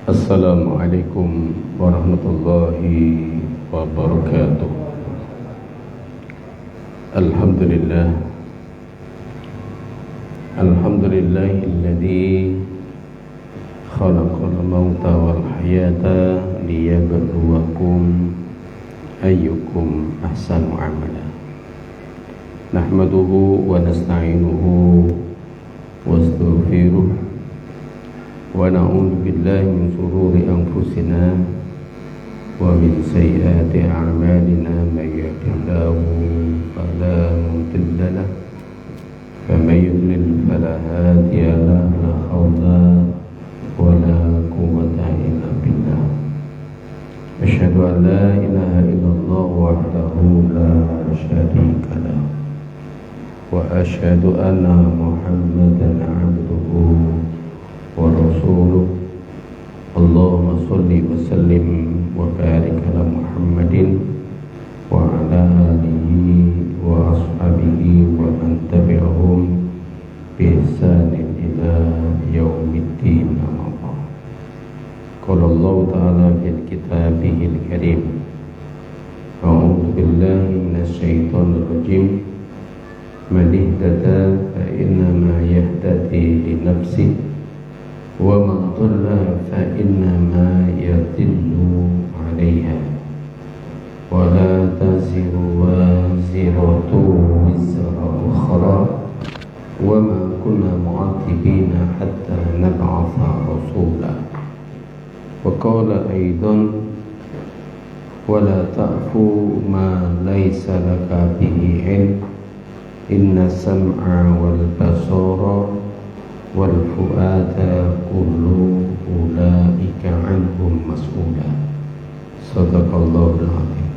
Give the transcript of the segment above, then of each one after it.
Assalamualaikum warahmatullahi wabarakatuh. Alhamdulillah. Alhamdulillahilladzi khalaqal mauta wal hayata liyabluwakum ayyukum ahsanu amala. Nahmaduhu wa nasta'inuhu wa nastaghfiruh wa na'udzu billahi min shururi anfusina wa min sayyiati a'malina may yahdihillahu fala mudilla lahu wa may yudlil fala hadiya lahu la hawla wa la quwwata illa billah. Asyhadu an la ilaha illallah wahdahu la syarika lahu wa asyhadu anna Muhammadan 'abduhu wa rasuluh. Allahumma sholli wa sallim wa barik ala Muhammadin wa ala alihi wa ashabihi wa man tabi'ahum bi ihsanin ila yaumiddin. Qala Allah ta'ala fil kitabihil karim, a'udzu billahi minasy syaithanir rajim. Man ihtada fa innama yahtadi li nafsihi wa man dhalla fa innama yadhillu 'alaiha wa la taziru waziratu wizra ukhra wa ma kunna mu'adzibina hatta nab'atha rasula. Wa qala aidan wa la ta'fu ma laysa laka bihi 'ilm inna sam'a wal basara wal fu'ada kullu ulaika anhum mas'ula. Shadaqallahul azim.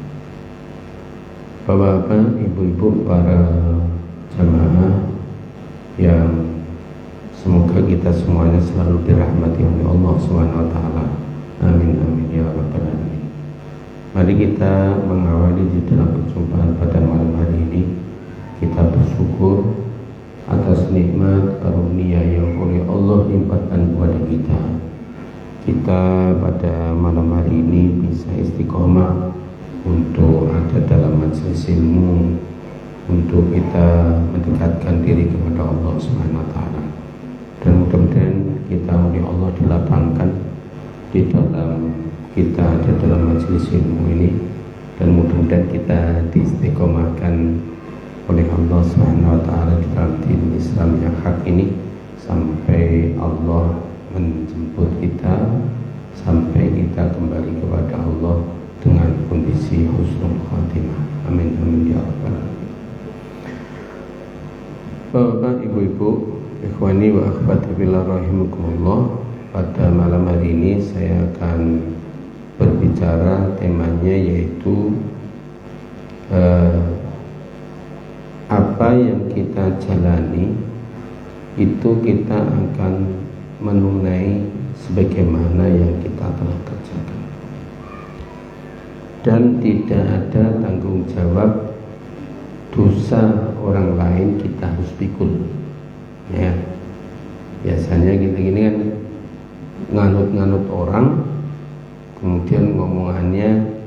Bapak-bapak, ibu-ibu, para jamaah yang semoga kita semuanya selalu dirahmati oleh Allah Subhanahu wa taala. Amin amin ya rabbal alamin. Mari kita mengawali di dalam perjumpaan pada malam hari ini, kita bersyukur atas nikmat karunia yang oleh Allah limpahkan kepada kita. Kita pada malam hari ini bisa istiqomah untuk ada dalam majelis ilmu, untuk kita mendekatkan diri kepada Allah Subhanahu wa taala. Dan mudah-mudahan kita oleh Allah dilapangkan di dalam kita ada dalam majelis ilmu ini, dan mudah-mudahan kita diistiqomahkan oleh Allah Subhanahu wa taala di dalam din Islam yang hak ini sampai Allah menjemput kita, sampai kita kembali kepada Allah dengan kondisi husnul khatimah. Amin amin ya rabbal alamin. Bapak, ibu-ibu, ikhwani wa akhwati fillah rahimakumullah, pada malam hari ini saya akan berbicara, temanya yaitu apa yang kita jalani itu kita akan menunai sebagaimana yang kita telah kerjakan, dan tidak ada tanggung jawab dosa orang lain kita harus pikul. Ya, biasanya gini-gini kan nganut-nganut orang, kemudian ngomongannya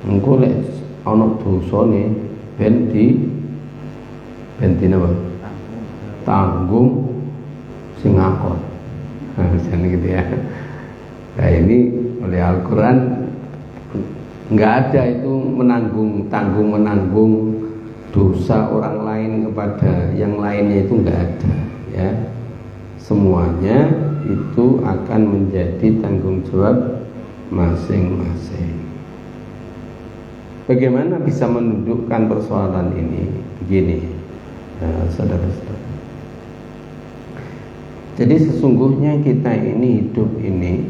engko lek ana dosane ben apa? Tanggung sing ngakon. Nah, misalnya gitu ya. Nah, ini oleh Al-Quran nggak ada itu menanggung dosa orang lain kepada yang lainnya, itu nggak ada ya. Semuanya itu akan menjadi tanggung jawab masing-masing. Bagaimana bisa mendudukkan persoalan ini? Begini, nah, saudara-saudara. Jadi sesungguhnya kita ini hidup ini,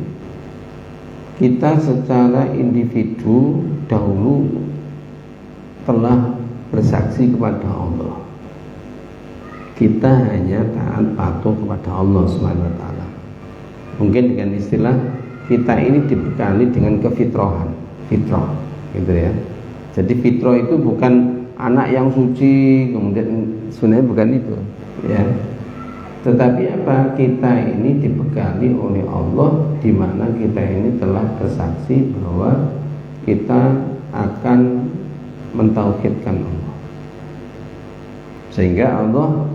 kita secara individu dahulu telah bersaksi kepada Allah. Kita hanya taat patuh kepada Allah Subhanahu wa taala. Mungkin dengan istilah kita ini dibekali dengan kefitrahan, fitrah, gitu ya. Jadi fitrah itu bukan anak yang suci, kemudian sebenarnya bukan itu, ya. Tetapi apa? Kita ini dibekali oleh Allah, di mana kita ini telah bersaksi bahwa kita akan mentauhidkan Allah, sehingga Allah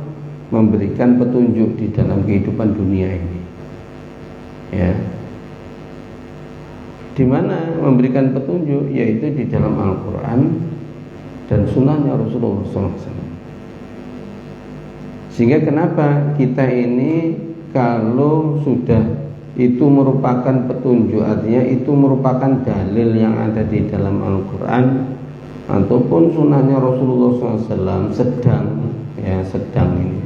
memberikan petunjuk di dalam kehidupan dunia ini, ya. Di mana memberikan petunjuk, yaitu di dalam Al-Quran dan sunnahnya Rasulullah SAW. Sehingga kenapa kita ini kalau sudah itu merupakan petunjuk, artinya itu merupakan dalil yang ada di dalam Al-Quran ataupun sunnahnya Rasulullah SAW, sedang ini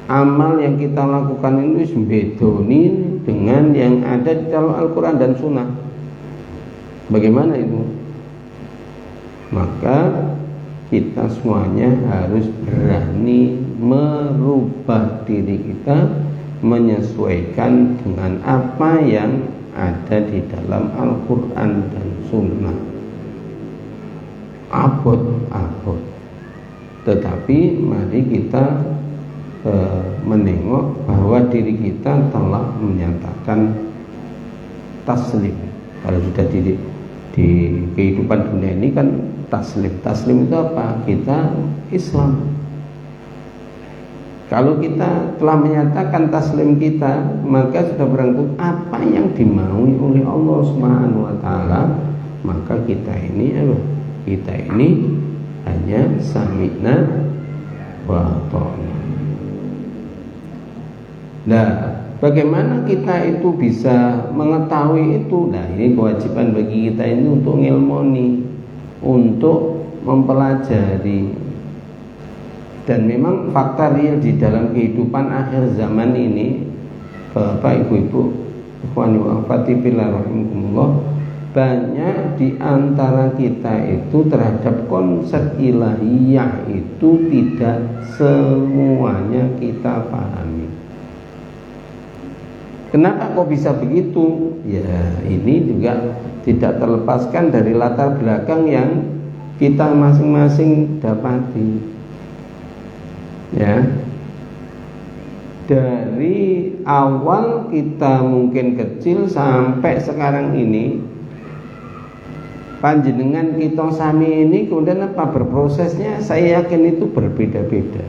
amal yang kita lakukan ini bedoni dengan yang ada di dalam Al-Quran dan sunnah. Bagaimana itu? Maka kita semuanya harus berani merubah diri kita menyesuaikan dengan apa yang ada di dalam Al-Quran dan sunnah. Abot. Tetapi mari kita menengok bahwa diri kita telah menyatakan taslim. Kalau sudah di kehidupan dunia ini kan taslim itu apa? Kita Islam. Kalau kita telah menyatakan taslim kita, maka sudah berangkat apa yang dimaui oleh Allah Subhanahu wa taala, maka kita ini hanya sami'na wa ata'na. Nah, bagaimana kita itu bisa mengetahui itu? Nah, ini kewajiban bagi kita ini untuk ngilmoni, untuk mempelajari. Dan memang fakta real di dalam kehidupan akhir zaman ini, Bapak Ibu-ibu, ikhwani wa akhwati fillah rahimakumullah, banyak di antara kita itu terhadap konsep ilahiyah itu tidak semuanya kita pahami. Kenapa kok bisa begitu? Ya, ini juga tidak terlepaskan dari latar belakang yang kita masing-masing dapati. Ya, dari awal kita mungkin kecil sampai sekarang ini, panjenengan kita sami ini kemudian apa berprosesnya? Saya yakin itu berbeda-beda.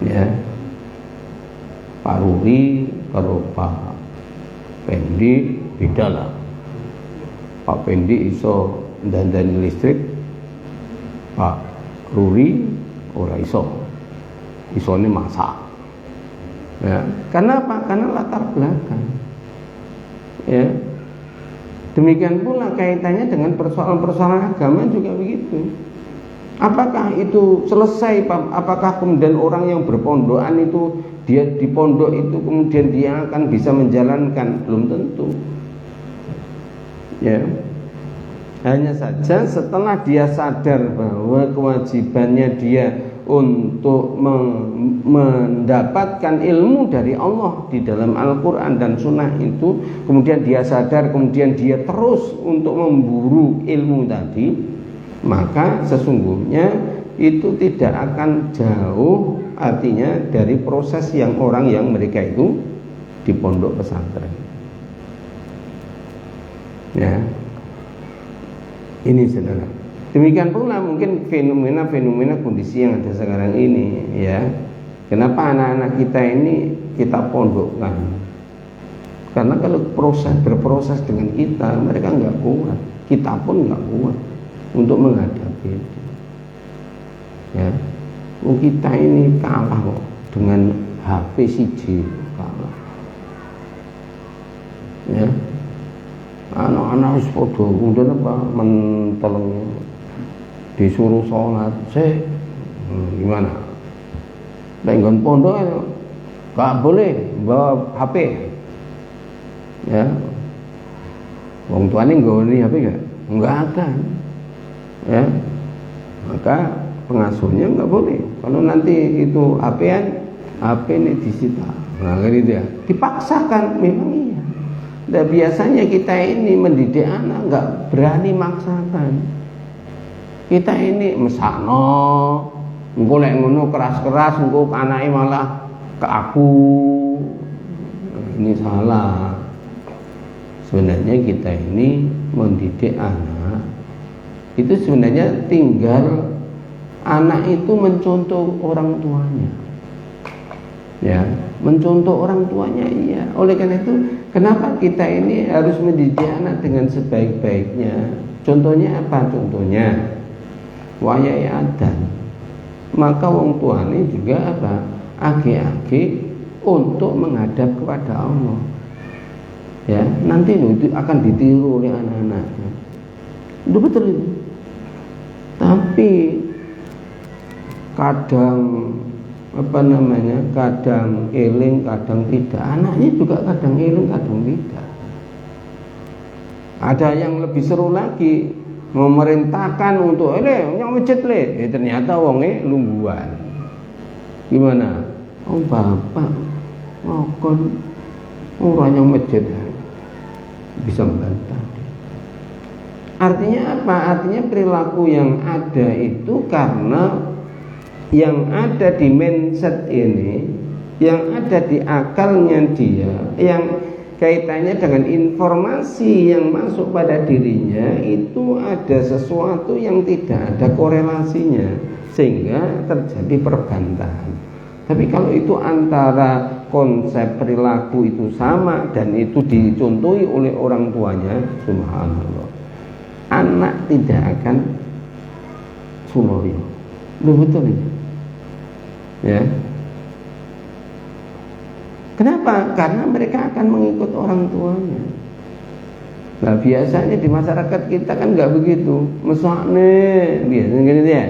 Ya, Pak Ruri kalau Pak Pendi beda lah. Pak Pendi iso dandani listrik, Pak Ruri ora isone masak. Ya, karena apa? Karena latar belakang. Ya. Demikian pula kaitannya dengan persoalan-persoalan agama juga begitu. Apakah itu selesai? Apakah kemudian orang yang berpondokan itu dia di pondok itu kemudian dia akan bisa menjalankan? Belum tentu. Ya. Hanya saja setelah dia sadar bahwa kewajibannya dia untuk mendapatkan ilmu dari Allah di dalam Al-Quran dan Sunnah itu, kemudian dia sadar, kemudian dia terus untuk memburu ilmu tadi, maka sesungguhnya itu tidak akan jauh artinya dari proses yang orang yang mereka itu di pondok pesantren. Ya, ini saudara. Demikian pula mungkin fenomena kondisi yang ada sekarang ini, ya. Kenapa anak-anak kita ini kita pondokkan? Karena kalau berproses dengan kita, mereka nggak kuat, kita pun nggak kuat untuk menghadapi itu. Ya, kita ini kalah kok dengan HP CJ, kalah. Ya, anak-anak harus podo, kemudian apa menteleng disuruh sholat, gimana? Dengan pondok nggak boleh bawa HP, ya. Wong tuane nggak HP nggak akan, ya. Maka pengasuhnya nggak boleh. Kalau nanti itu HP ini disita, nah gitu ya. Dipaksakan, memang iya. Dan biasanya kita ini mendidik anak nggak berani maksakan. Kita ini mesakno, Engko lek ngono keras-keras engko anake malah ke aku. Ini salah. Sebenarnya kita ini mendidik anak itu sebenarnya tinggal anak itu mencontoh orang tuanya. Ya, mencontoh orang tuanya iya. Oleh karena itu, kenapa kita ini harus mendidik anak dengan sebaik-baiknya? Contohnya apa? Contohnya wayahe adan. Maka wong tuane juga apa? Age-age untuk menghadap kepada Allah. Ya, nanti itu akan ditiru oleh anak-anaknya. Itu betul itu. Tapi kadang kadang eling, kadang tidak. Anaknya juga kadang eling, kadang tidak. Ada yang lebih seru lagi, memerintahkan untuk yang masjid ternyata wonge lungguan. Gimana? Oh bapak ngokon orang yang masjid bisa membantah. Artinya apa? Artinya perilaku yang ada itu karena yang ada di mindset ini, yang ada di akalnya dia, yang kaitannya dengan informasi yang masuk pada dirinya, itu ada sesuatu yang tidak ada korelasinya, sehingga terjadi perbantahan. Tapi kalau itu antara konsep perilaku itu sama dan itu dicontohi oleh orang tuanya, subhanallah, anak tidak akan suloyo. Betul itu. Ya. Kenapa? Karena mereka akan mengikut orang tuanya. Nah biasanya di masyarakat kita kan nggak begitu. Mesakne biasanya gitu ya.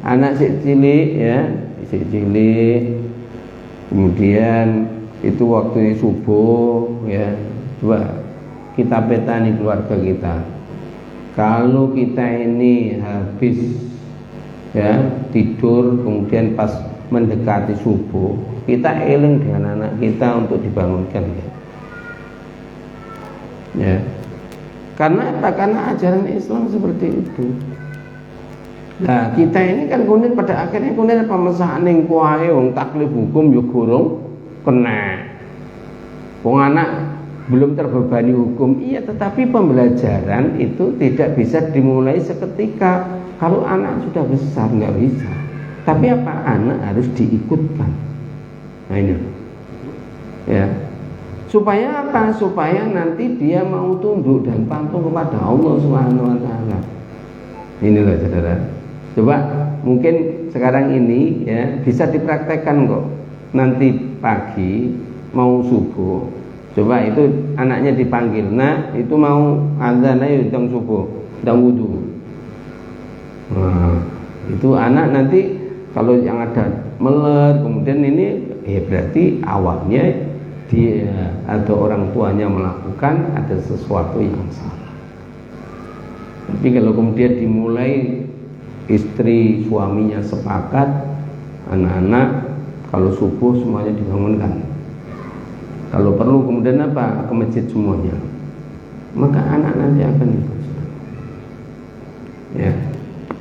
Anak si cilik ya, si cilik. Kemudian itu waktu subuh ya. Coba kita petani keluarga kita. Kalau kita ini habis ya tidur, kemudian pas mendekati subuh, kita eling dengan anak kita untuk dibangunkan ya. Karena apa? Karena ajaran Islam seperti itu. Nah kita ini kan kemudian pada akhirnya apa mesaning kuwae wong taklif hukum yo gorong kena. Wong anak belum terbebani hukum, iya, tetapi pembelajaran itu tidak bisa dimulai seketika. Kalau anak sudah besar nggak bisa. Tapi apa? Anak harus diikutkan. Nah ini, ya. Supaya apa? Supaya nanti dia mau tunduk dan patuh kepada Allah Subhanahu Wa Taala. Inilah saudara. Coba mungkin sekarang ini ya bisa dipraktekkan kok. Nanti pagi mau subuh. Coba itu anaknya dipanggil, nah itu mau azan ayo tentang subuh, tentang wudu. Nah, itu anak nanti kalau yang ada meler, kemudian ini berarti awalnya dia atau orang tuanya melakukan ada sesuatu yang salah. Tapi kalau kemudian dimulai istri suaminya sepakat, anak-anak kalau subuh semuanya dibangunkan. Kalau perlu kemudian apa? Ke masjid semuanya. Maka anak nanti akan ikut. Ya.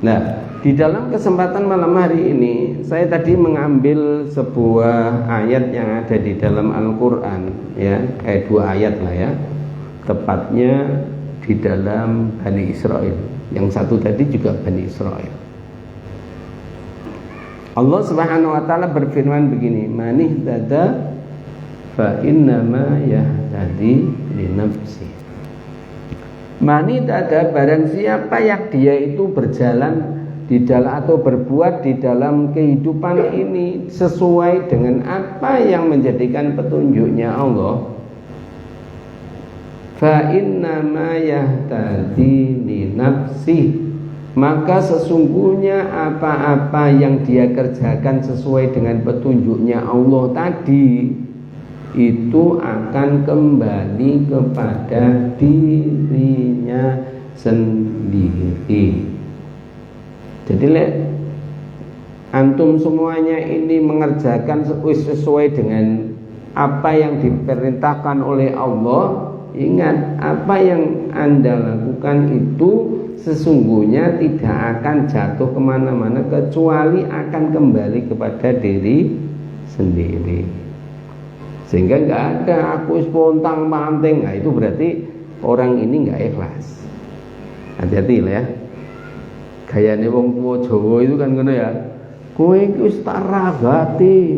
Nah, di dalam kesempatan malam hari ini saya tadi mengambil sebuah ayat yang ada di dalam Al-Qur'an ya, dua ayat lah ya. Tepatnya di dalam Bani Israil. Yang satu tadi juga Bani Israil. Allah Subhanahu wa taala berfirman begini, "Manih dada fa innama yahtadi li nafsi." Mani ada barang siapa yang dia itu berjalan di dalam atau berbuat di dalam kehidupan ini sesuai dengan apa yang menjadikan petunjuknya Allah, fa innama yahtadi li nafsi, maka sesungguhnya apa-apa yang dia kerjakan sesuai dengan petunjuknya Allah tadi itu akan kembali kepada dirinya sendiri. Jadi antum semuanya ini mengerjakan sesuai dengan apa yang diperintahkan oleh Allah, ingat apa yang Anda lakukan itu sesungguhnya tidak akan jatuh kemana-mana kecuali akan kembali kepada diri sendiri. Sehingga nggak ada aku spontan panting. Nah, itu berarti orang ini nggak ikhlas. Hati-hati lah ya. Gayane wong tua Jawa itu kan ngono ya. Kowe iki wis tak ragati.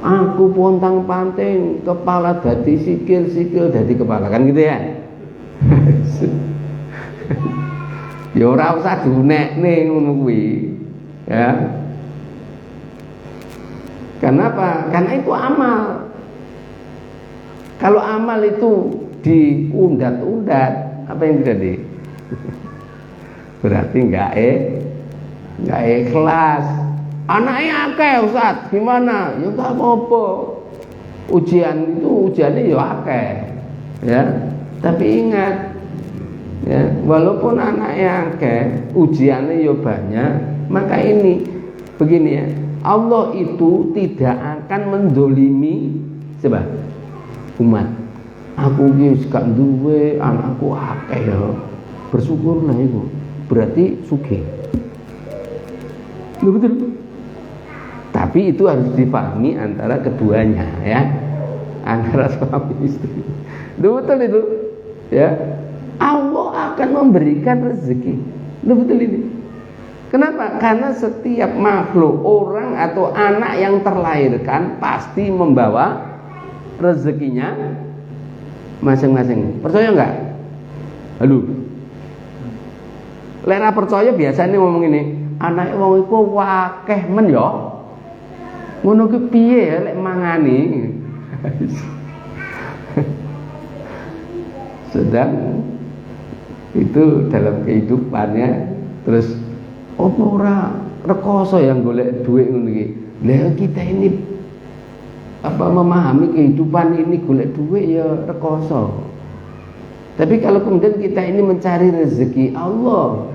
Aku pontang panting, kepala dadi sikil, sikil dadi kepala, kan gitu ya. Ya ora usah dunekne ngono kuwi. Ya. Kenapa? Karena itu amal. Kalau amal itu diundat-undat, apa yang terjadi? Berarti enggak ikhlas. Anaknya akeh Ustaz, gimana? Ya enggak apa-apa. Ujiannya ya akeh. Ya. Tapi ingat, ya, walaupun anaknya akeh, ujiannya ya banyak, maka ini begini ya. Allah itu tidak akan mendolimi coba umat. Aku iki gak duwe, anakku akeh ya. Bersyukurlah itu. Berarti sugih. Betul. Tapi itu harus dipahami antara keduanya ya. Antara suami istri. Betul itu. Ya. Allah akan memberikan rezeki. Betul ini. Kenapa? Karena setiap makhluk, orang atau anak yang terlahirkan pasti membawa rezekinya masing-masing. Percaya enggak? Halo. Lek percaya biasanya ngomong ini, anake wong iku wakeh men ya. Ngono ki piye ya lek mangani. Sedang itu dalam kehidupannya terus apa ora rekoso yang golek duit ngono iki. Lah kita ini apa memahami kehidupan ini golek duit ya rekoso. Tapi kalau kemudian kita ini mencari rezeki Allah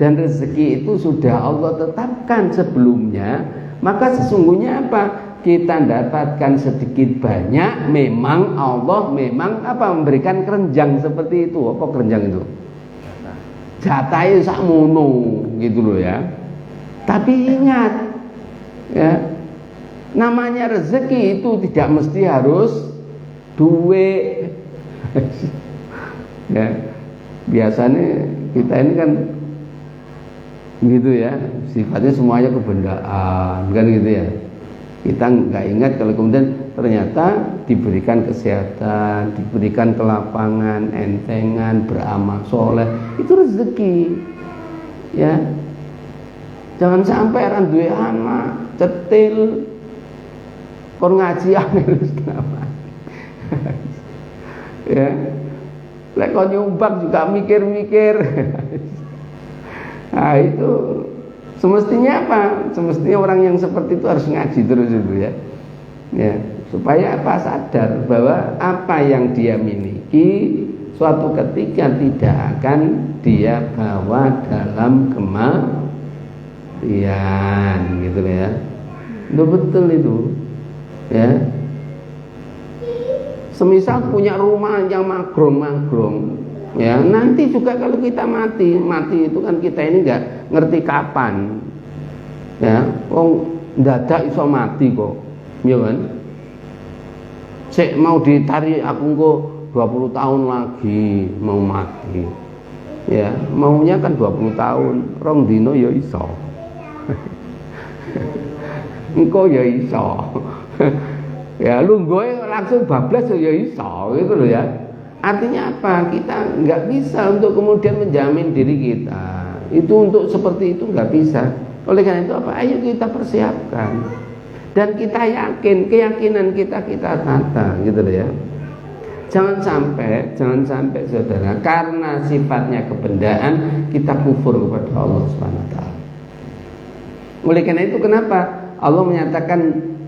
dan rezeki itu sudah Allah tetapkan sebelumnya, maka sesungguhnya apa? Kita dapatkan sedikit banyak, memang Allah memang apa memberikan kerenjang seperti itu. Apa kerenjang itu? Jatahe sakmono gitu loh ya. Tapi ingat ya, namanya rezeki itu tidak mesti harus duit. Ya, biasanya kita ini kan gitu ya, sifatnya semuanya kebendaan kan gitu ya. Kita nggak ingat kalau kemudian ternyata diberikan kesehatan, diberikan kelapangan, entengan, beramal soleh, itu rezeki ya. Jangan sampai orang duwe anak cetil kon ngaji terus kenapa ya. Lek kau nyumbang juga mikir-mikir. Nah itu semestinya apa? Semestinya orang yang seperti itu harus ngaji terus itu ya. Ya, supaya apa? Sadar bahwa apa yang dia miliki suatu ketika tidak akan dia bawa dalam kematian gitu ya. Itu betul itu. Ya. Semisal punya rumah yang magrong-magrong, ya nanti juga kalau kita mati itu kan kita ini nggak ngerti kapan, ya, ndadak iso mati kok, ya kan? Sik mau ditarik aku kok 20 tahun lagi mau mati, ya maunya kan 20 tahun, rong dino ya iso, engko ya iso. Ya lungguhe langsung bablas ya iso gitu loh ya. Artinya apa? Kita nggak bisa untuk kemudian menjamin diri kita. Itu untuk seperti itu nggak bisa. Oleh karena itu apa? Ayo kita persiapkan. Dan kita yakin, keyakinan kita tata gitu loh ya. Jangan sampai saudara, karena sifatnya kebendaan kita kufur kepada Allah Subhanahu wa taala. Oleh karena itu kenapa Allah menyatakan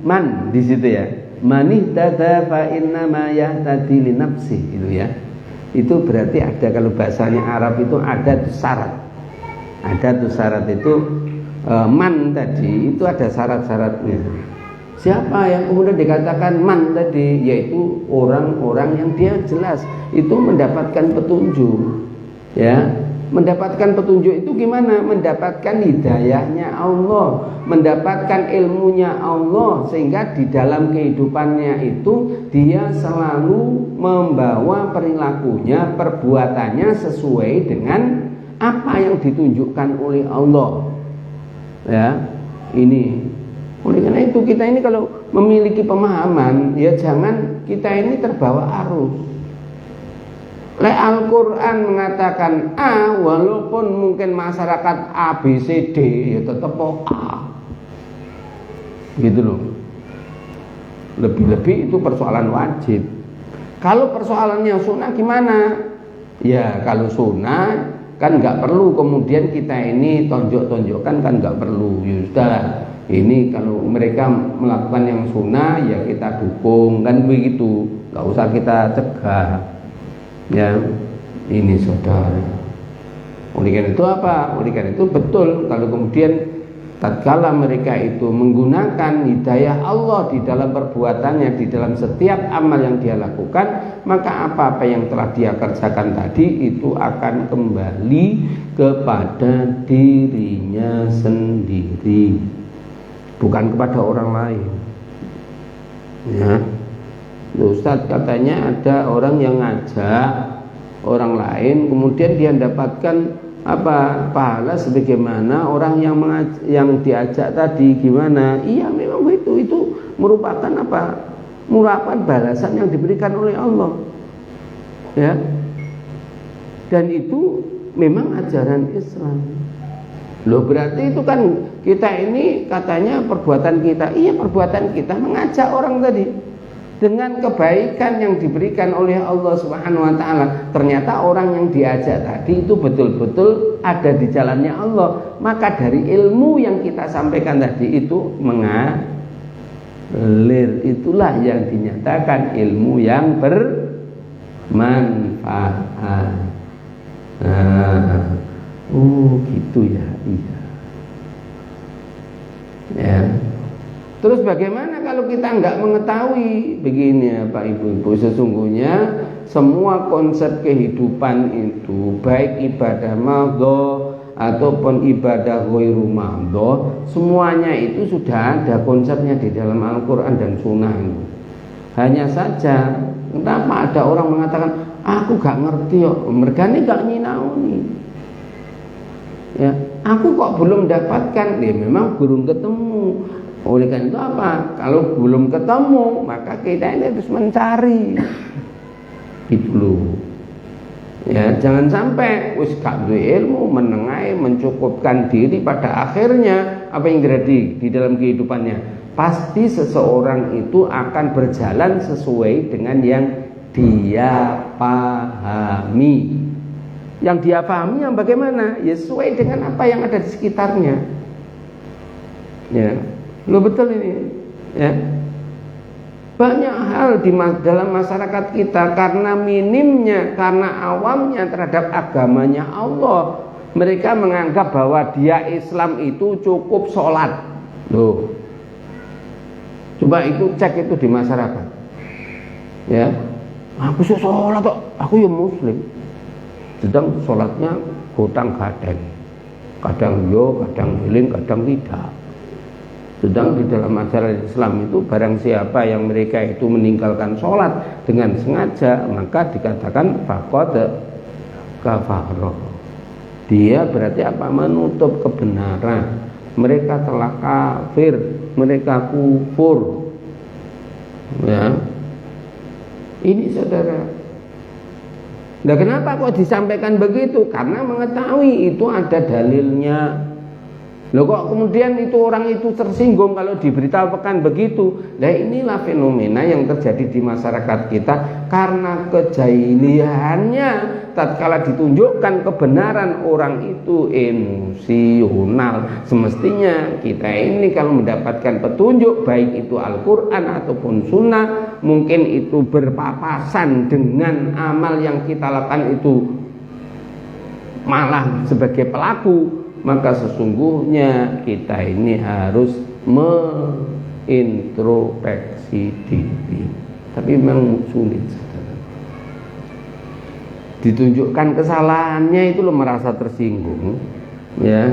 man di situ ya. Manihtada fa inna ma yahtadi li nafsi itu ya. Itu berarti ada, kalau bahasanya Arab itu ada tuh syarat. Ada tuh syarat itu man tadi itu ada syarat-syaratnya. Siapa yang kemudian dikatakan man tadi? Yaitu orang-orang yang dia jelas itu mendapatkan petunjuk. Ya. Mendapatkan petunjuk itu gimana? Mendapatkan hidayahnya Allah, mendapatkan ilmunya Allah, sehingga di dalam kehidupannya itu dia selalu membawa perilakunya, perbuatannya sesuai dengan apa yang ditunjukkan oleh Allah. Ya, ini. Oleh karena itu kita ini kalau memiliki pemahaman, ya jangan kita ini terbawa arus. Al-Quran mengatakan A, walaupun mungkin masyarakat A, B, C, D, ya tetap A. Gitu loh. Lebih-lebih itu persoalan wajib. Kalau persoalannya sunnah gimana? Ya kalau sunnah kan nggak perlu kemudian kita ini tonjok-tonjokkan, kan nggak perlu. Ya sudah, ini kalau mereka melakukan yang sunnah ya kita dukung, kan begitu. Nggak usah kita cegah. Ya, ini saudara. Oleh karena itu apa? Oleh karena itu betul kalau kemudian tatkala mereka itu menggunakan hidayah Allah di dalam perbuatannya, di dalam setiap amal yang dia lakukan, maka apa-apa yang telah dia kerjakan tadi itu akan kembali kepada dirinya sendiri, bukan kepada orang lain. Ya. Ustaz, katanya ada orang yang ngajak orang lain, kemudian dia mendapatkan pahala sebagaimana orang yang diajak tadi, gimana? Iya, memang itu merupakan merupakan balasan yang diberikan oleh Allah. Ya. Dan itu memang ajaran Islam. Loh, berarti itu kan kita ini katanya perbuatan kita, iya perbuatan kita mengajak orang tadi dengan kebaikan yang diberikan oleh Allah Subhanahu wa taala. Ternyata orang yang diajak tadi itu betul-betul ada di jalannya Allah. Maka dari ilmu yang kita sampaikan tadi itu mengalir. Itulah yang dinyatakan ilmu yang bermanfaat. Gitu ya. Iya. Ya. Terus bagaimana kalau kita nggak mengetahui? Begini ya Pak Ibu-Ibu, sesungguhnya semua konsep kehidupan itu, baik ibadah madho ataupun ibadah ghairu madho, semuanya itu sudah ada konsepnya di dalam Al-Quran dan Sunnah itu. Hanya saja kenapa ada orang mengatakan aku gak ngerti kok, mergane gak nyinauni. Ya, aku kok belum dapatkan? Ya memang belum ketemu. Oleh karena itu apa? Kalau belum ketemu, maka kita ini harus mencari. Gitu loh. Ya, jangan sampai wis gak duwe ilmu, menengahi, mencukupkan diri, pada akhirnya apa yang terjadi di dalam kehidupannya? Pasti seseorang itu akan berjalan sesuai dengan yang dia pahami. Yang dia pahami yang bagaimana? Ya sesuai dengan apa yang ada di sekitarnya. Ya. Lo betul ini, ya. Banyak hal dalam masyarakat kita karena minimnya, karena awamnya terhadap agamanya Allah, mereka menganggap bahwa dia Islam itu cukup sholat. Loh, coba itu cek itu di masyarakat. Ya, aku sih sholat kok, aku ya Muslim. Sedang sholatnya gotang gadeng, kadang yo, kadang eling, kadang tidak. Sedang di dalam ajaran Islam itu barang siapa yang mereka itu meninggalkan sholat dengan sengaja, maka dikatakan faqad kafara. Dia berarti apa? Menutup kebenaran. Mereka telah kafir, mereka kufur. Ya. Ini saudara. Nah, kenapa kok disampaikan begitu? Karena mengetahui itu ada dalilnya. Loh kok kemudian itu orang itu tersinggung kalau diberitahukan begitu? Nah, inilah fenomena yang terjadi di masyarakat kita karena kejahiliannya. Tatkala ditunjukkan kebenaran, orang itu emosional. Semestinya kita ini kalau mendapatkan petunjuk, baik itu Al-Quran ataupun Sunnah, mungkin itu berpapasan dengan amal yang kita lakukan itu malah sebagai pelaku, maka sesungguhnya kita ini harus mengintrospeksi diri. Tapi memang sulit, saudara. ditunjukkan kesalahannya itu lo merasa tersinggung, ya.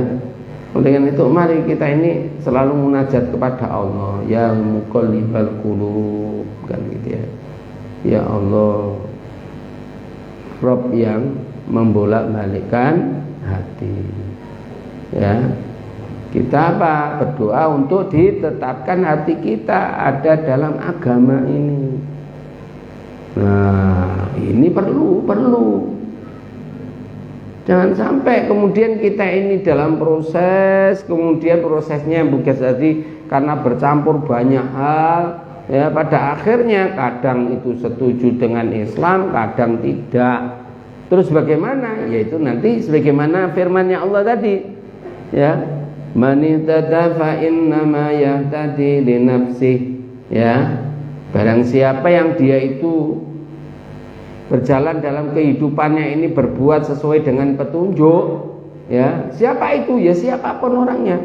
Dengan itu mari kita ini selalu munajat kepada Allah, ya muqallibal qulub, kan gitu ya. Ya Allah, Rabb yang membolak-balikkan hati. Ya. Kita apa? Berdoa untuk ditetapkan hati kita ada dalam agama ini. Nah, ini perlu. Jangan sampai kemudian kita ini dalam proses, kemudian prosesnya bukan jadi karena bercampur banyak hal, ya pada akhirnya kadang itu setuju dengan Islam, kadang tidak. Terus bagaimana? Yaitu nanti sebagaimana firman-Nya Allah tadi, ya. Man ihtada fa innama yahtadi li nafsihi, ya. Barang siapa yang dia itu berjalan dalam kehidupannya ini berbuat sesuai dengan petunjuk, ya siapa itu? Ya siapapun orangnya.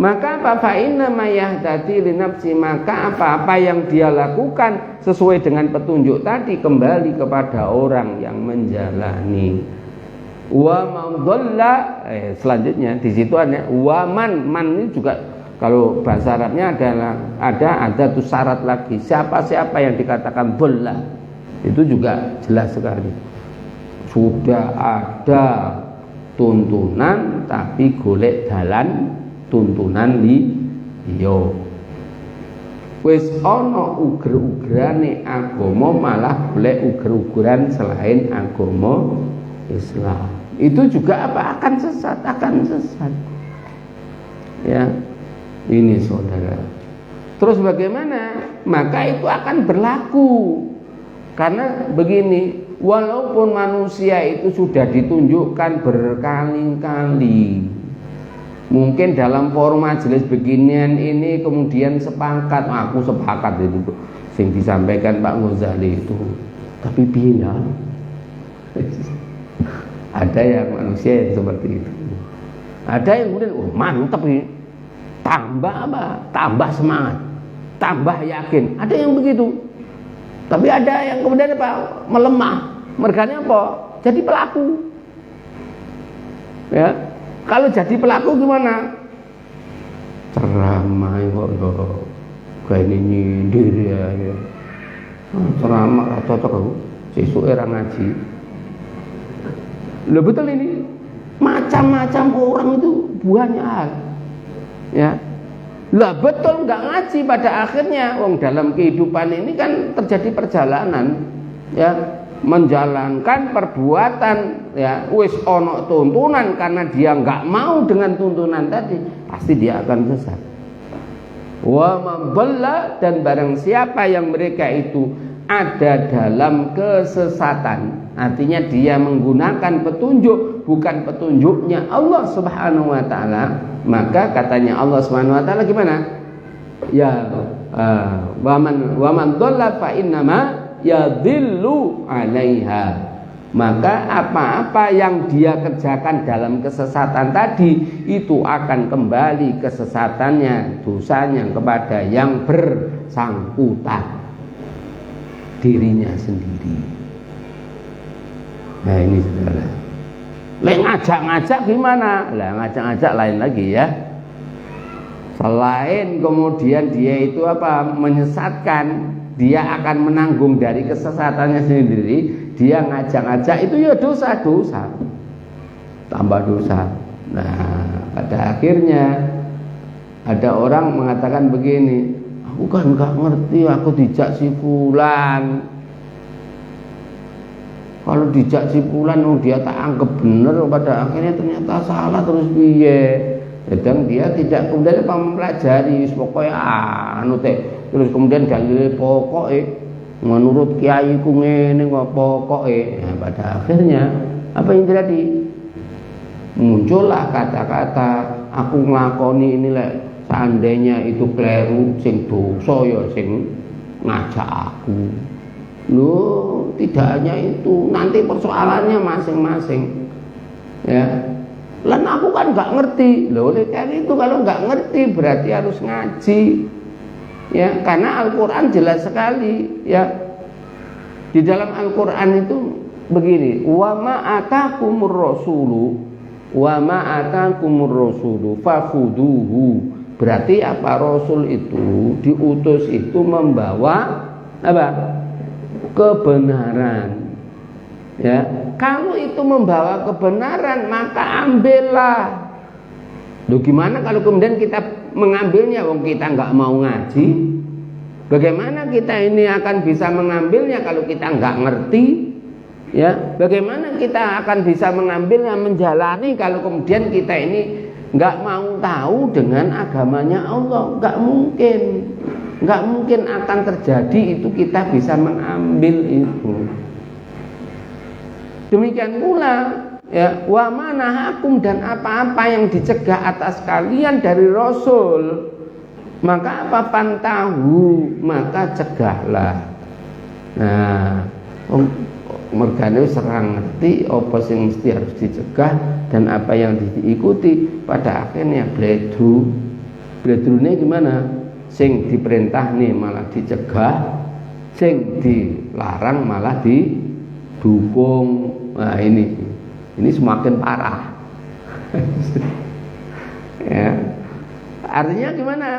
Maka apa? Fa innama yahtadi li nafsi, maka apa-apa yang dia lakukan sesuai dengan petunjuk tadi kembali kepada orang yang menjalani. Wa man dhalla, selanjutnya di situ ada wa man ini juga kalau bahasa Arabnya ada tuh syarat lagi. Siapa yang dikatakan dhalla itu juga jelas sekali. Sudah ada tuntunan tapi golek dalan tuntunan liya. Wis ana uger-ugerane agama malah golek uger-ugeran selain agama Islam. Itu juga apa? Akan sesat. Ya. Ini saudara. Terus bagaimana? Maka itu akan berlaku. Karena begini, walaupun manusia itu sudah ditunjukkan berkali-kali, mungkin dalam forum majelis beginian ini kemudian sepakat, aku sepakat itu sing disampaikan Pak Ghazali itu, tapi bila ada yang manusia yang seperti itu, ada yang kemudian mantap ini, tambah semangat, tambah yakin, ada yang begitu. Tapi ada yang kemudian apa? Melemah. Merganya apa? Jadi pelaku. Ya. Kalau jadi pelaku gimana? Ceramah kok kayak ini nyindir ya. Ceramah cocok aku. Sesuk era ngaji. Loh betul ini. Macam-macam orang itu banyak. Ya. Lah betul nggak ngaji pada akhirnya. Wong dalam kehidupan ini kan terjadi perjalanan, ya, menjalankan perbuatan, ya, wis ono tuntunan karena dia nggak mau dengan tuntunan tadi, pasti dia akan sesat. Wa man dhalla, dan barang siapa yang mereka itu ada dalam kesesatan, artinya dia menggunakan petunjuk bukan petunjuknya Allah Subhanahu wa taala, maka katanya Allah Subhanahu wa taala gimana? Ya wa man dhalla fa innama yadhillu 'alaiha. Maka apa-apa yang dia kerjakan dalam kesesatan tadi itu akan kembali kesesatannya, dosanya kepada yang bersangkutan, dirinya sendiri. Nah ini saudara. Lek ngajak-ngajak gimana? Lah ngajak-ngajak lain lagi ya. Selain kemudian dia itu apa? Menyesatkan, dia akan menanggung dari kesesatannya sendiri. Dia ngajak-ngajak itu ya dosa-dosa, tambah dosa. Nah pada akhirnya ada orang mengatakan begini, aku kan nggak ngerti, aku dijak si fulan. Kalau dijak si fulan, dia tak anggap bener, pada akhirnya ternyata salah, terus piye? Sedang dia tidak kemudian mempelajari, pokoknya terus kemudian dalil pokoknya menurut kiai ku ngene kok pokoknya. Nah, pada akhirnya apa yang terjadi? Muncullah kata-kata, aku nglakoni ini lek seandainya itu kleru, sing dosa ya sing ngajak aku. Loh, tidak hanya itu, nanti persoalannya masing-masing. Ya. Lan aku kan nggak ngerti. Loh, oleh karena itu kalau nggak ngerti berarti harus ngaji. Ya, karena Al-Qur'an jelas sekali, ya. Di dalam Al-Qur'an itu begini, wa ma atakumur rasulu fakhuduhu. Berarti apa? Rasul itu diutus itu membawa apa? Kebenaran. Ya, kalau itu membawa kebenaran maka ambillah. Loh, gimana kalau kemudian kita mengambilnya? Wong kita nggak mau ngaji. Bagaimana kita ini akan bisa mengambilnya kalau kita nggak ngerti? Ya, bagaimana kita akan bisa mengambilnya, menjalani kalau kemudian kita ini nggak mau tahu dengan agamanya Allah? Nggak mungkin akan terjadi itu kita bisa mengambil itu. Demikian pula ya, wa manahakum, dan apa-apa yang dicegah atas kalian dari Rasul, maka apa? Pantahu, maka cegahlah. Nah, mergane serang ngerti apa sing mesti harus dicegah dan apa yang diikuti, pada akhirnya bledrune gimana? Sing diperintah nih malah dicegah, sing dilarang malah didukung. Nah, ini semakin parah. Ya. Artinya gimana?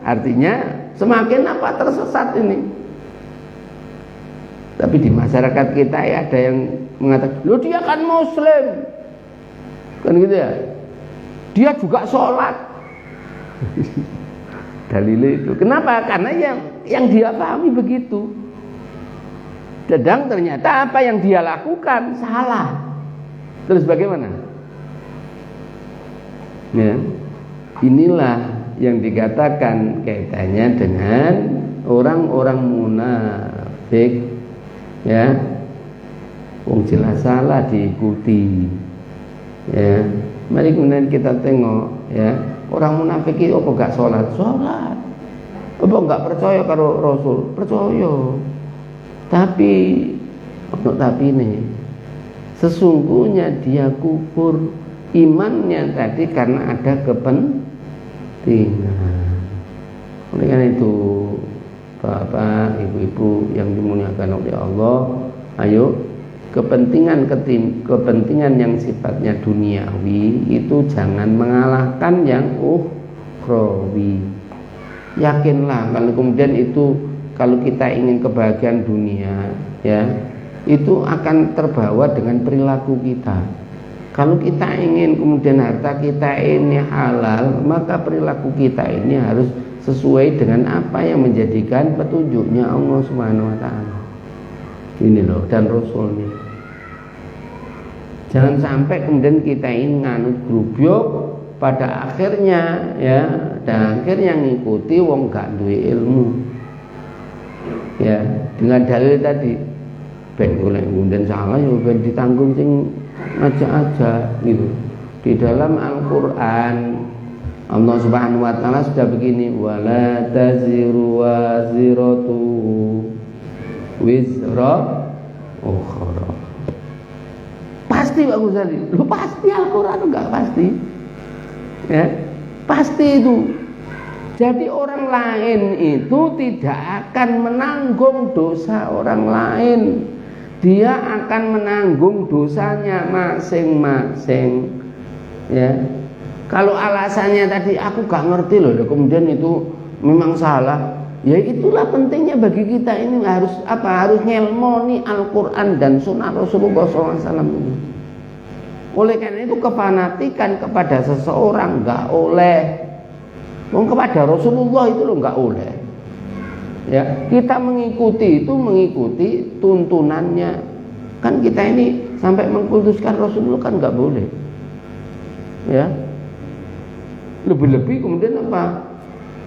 Artinya semakin apa? Tersesat ini. Tapi di masyarakat kita ya ada yang mengatakan, loh dia kan muslim, kan gitu ya, dia juga sholat. Dalilnya itu. Kenapa? Karena yang dia pahami begitu. Sedang ternyata apa yang dia lakukan salah. Terus bagaimana? Ya, inilah yang dikatakan kaitannya dengan orang-orang munafik. Ya, wong jelas salah diikuti. Ya, mari kemudian kita tengok ya, orang munafik itu apa gak sholat? Sholat. Apa gak percaya karo Rasul? Percaya. Tapi nih, sesungguhnya dia kufur imannya tadi karena ada kepentingan. Oleh karena itu, Bapak, Ibu-ibu yang dimuliakan oleh Allah, ayo, kepentingan yang sifatnya duniawi itu jangan mengalahkan yang ukhrawi. Yakinlah kalau kemudian itu, kalau kita ingin kebahagiaan dunia, ya, itu akan terbawa dengan perilaku kita. Kalau kita ingin kemudian harta kita ini halal, maka perilaku kita ini harus sesuai dengan apa yang menjadikan petunjuknya Allah Subhanahu wa taala. Ini loh, dan Rasulnya. Jangan sampai kemudian kita ini nganut grubyuk, pada akhirnya ya, dan akhirnya ngikuti wong gak duwe ilmu. Ya, dengan dalil tadi, ben golek ngundang salah ya ben ditanggung sing aja gitu. Di dalam Al-Qur'an Allah Subhanahu wa taala sudah begini, wala taziru waziratu wizra ukhra. Pasti Pak Ghazali, lu pasti Al-Qur'an enggak pasti. Ya, pasti itu. Jadi orang lain itu tidak akan menanggung dosa orang lain. Dia akan menanggung dosanya masing-masing. Ya. Kalau alasannya tadi aku gak ngerti loh, kemudian itu memang salah. Ya itulah pentingnya bagi kita ini harus ngelmoni Al-Qur'an dan Sunnah Rasulullah SAW ini. Oleh karena itu kefanatikan kepada seseorang gak oleh. Kepada Rasulullah itu loh nggak oleh. Ya, kita mengikuti tuntunannya. Kan kita ini sampai mengkultuskan Rasulullah kan nggak boleh. Ya, lebih-lebih kemudian apa?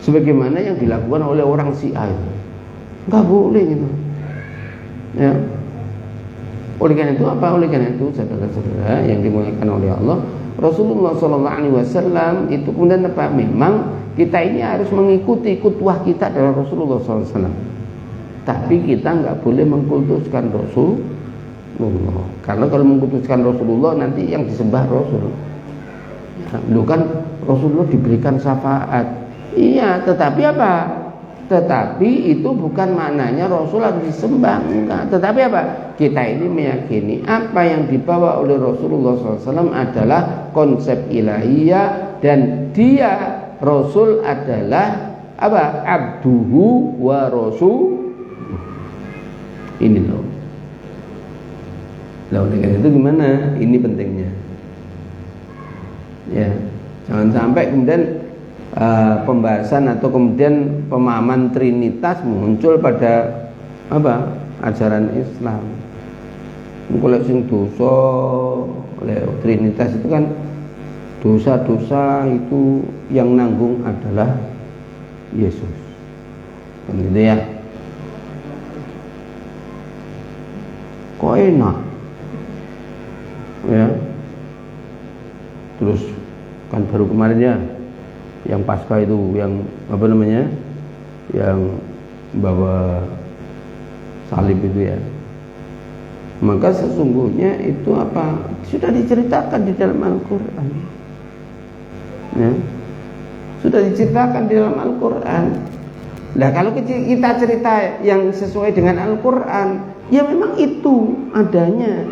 Sebagaimana yang dilakukan oleh orang Syiah itu, nggak boleh gitu. Ya. Oleh karena itu apa? Oleh karena itu saudara-saudara yang dimuliakan oleh Allah, Rasulullah SAW itu kemudian apa? Memang kita ini harus mengikuti kutwah kita adalah Rasulullah SAW. Tapi kita nggak boleh mengkultuskan Rasulullah. Karena kalau mengkultuskan Rasulullah nanti yang disembah Rasul. Nah, kan Rasulullah diberikan syafaat. Iya, tetapi apa? Tetapi itu bukan maknanya Rasul harus disembah, enggak. Tetapi apa? Kita ini meyakini apa yang dibawa oleh Rasulullah SAW adalah konsep ilahiyah, dan dia Rasul adalah apa? Abduhu wa rasul. Ini loh. Lah oleh karena itu gimana? Ini pentingnya. Ya, jangan sampai kemudian pembahasan atau kemudian pemahaman Trinitas muncul pada apa? Ajaran Islam. Kalau sing dosa oleh Trinitas itu kan dosa-dosa itu yang nanggung adalah Yesus. Kan gitu ya. Kok enak? Ya. Terus kan baru kemarin ya yang pasca itu, yang apa namanya, yang bawa salib itu ya, maka sesungguhnya itu apa, sudah diceritakan di dalam Al-Quran ya, sudah diceritakan di dalam Al-Quran. Nah kalau kita cerita yang sesuai dengan Al-Quran, ya memang itu adanya.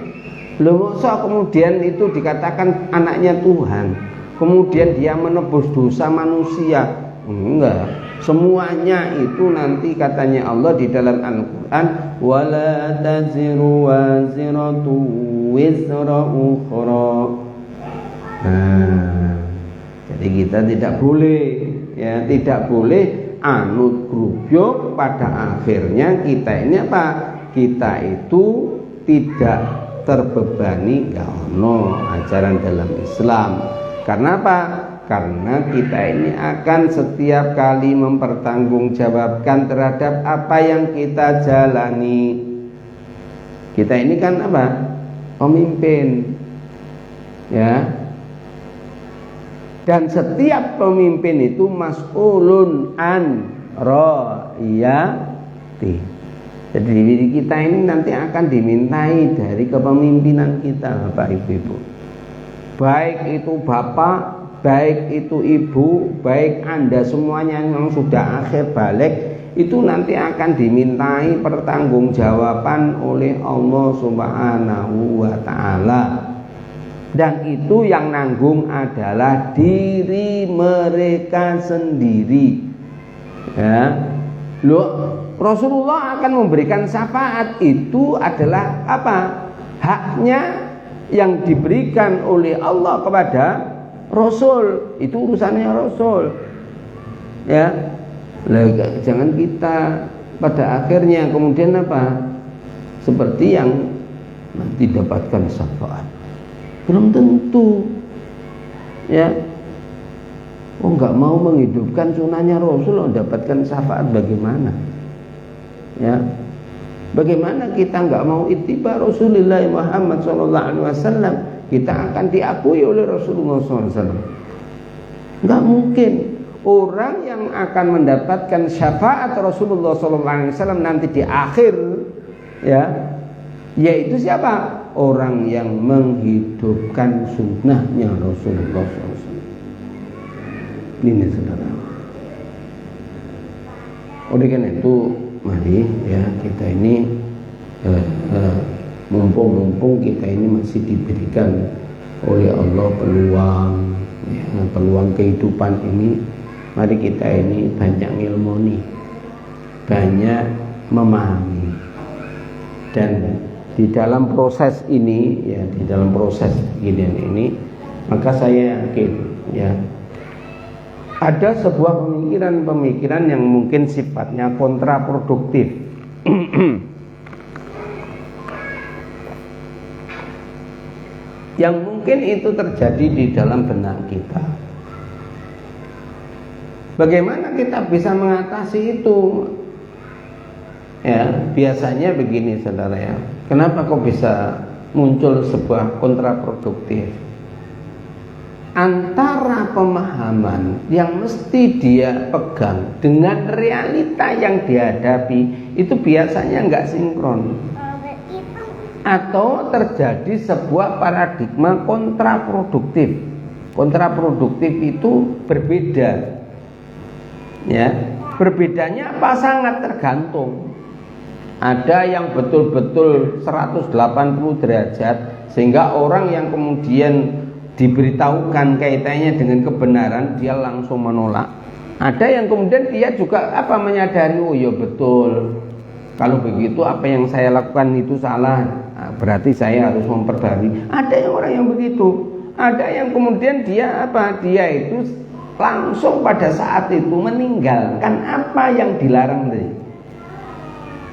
Loh, masa kemudian itu dikatakan anaknya Tuhan, kemudian dia menebus dosa manusia? Enggak, semuanya itu nanti katanya Allah di dalam Al-Quran, wala taziru waziratu wizra ukhra. Nah, jadi kita tidak boleh ya, tidak boleh anut grubyuk. Pada akhirnya kita ini apa? Kita itu tidak terbebani ono ajaran dalam Islam. Karena apa? Karena kita ini akan setiap kali mempertanggungjawabkan terhadap apa yang kita jalani. Kita ini kan apa? Pemimpin. Ya. Dan setiap pemimpin itu mas'ulun an ra'iyati. Jadi diri kita ini nanti akan dimintai dari kepemimpinan kita, Bapak Ibu. Baik itu bapak, baik itu ibu, baik Anda semuanya yang sudah akhir balik, itu nanti akan dimintai pertanggungjawaban oleh Allah Subhanahu wa Ta'ala. Dan itu yang nanggung adalah diri mereka sendiri. Ya. Loh, Rasulullah akan memberikan syafaat, itu adalah apa? Haknya yang diberikan oleh Allah kepada Rasul, itu urusannya Rasul. Ya, jangan kita pada akhirnya kemudian apa? Seperti yang nanti dapatkan syafaat. Belum tentu. Ya. Oh, enggak mau menghidupkan sunnahnya Rasul, mendapatkan syafaat bagaimana? Ya, bagaimana kita enggak mau ittiba Rasulullah Muhammad SAW, kita akan diakui oleh Rasulullah SAW. Enggak mungkin orang yang akan mendapatkan syafaat Rasulullah SAW nanti di akhir, ya, yaitu siapa? Orang yang menghidupkan sunnahnya Rasulullah SAW. Ini saudara. Oleh karena itu, mari ya kita ini mumpung kita ini masih diberikan oleh Allah peluang, ya, peluang kehidupan ini, mari kita ini banyak ngilmoni, banyak memahami, dan di dalam proses ini, ya di dalam proses ini, maka saya yakin ya ada sebuah pemikiran-pemikiran yang mungkin sifatnya kontraproduktif. Yang mungkin itu terjadi di dalam benak kita. Bagaimana kita bisa mengatasi itu? Ya, biasanya begini saudara ya. Kenapa kok bisa muncul sebuah kontraproduktif? Antara pemahaman yang mesti dia pegang dengan realita yang dihadapi itu biasanya nggak sinkron, atau terjadi sebuah paradigma kontraproduktif. Kontraproduktif itu berbeda, ya. Berbedanya apa? Sangat tergantung. Ada yang betul-betul 180 derajat sehingga orang yang kemudian diberitahukan kaitannya dengan kebenaran dia langsung menolak. Ada yang kemudian dia juga menyadari, oh ya betul, kalau begitu apa yang saya lakukan itu salah, berarti saya harus memperbaiki. Ada yang orang yang begitu. Ada yang kemudian dia itu langsung pada saat itu meninggalkan apa yang dilarang tadi.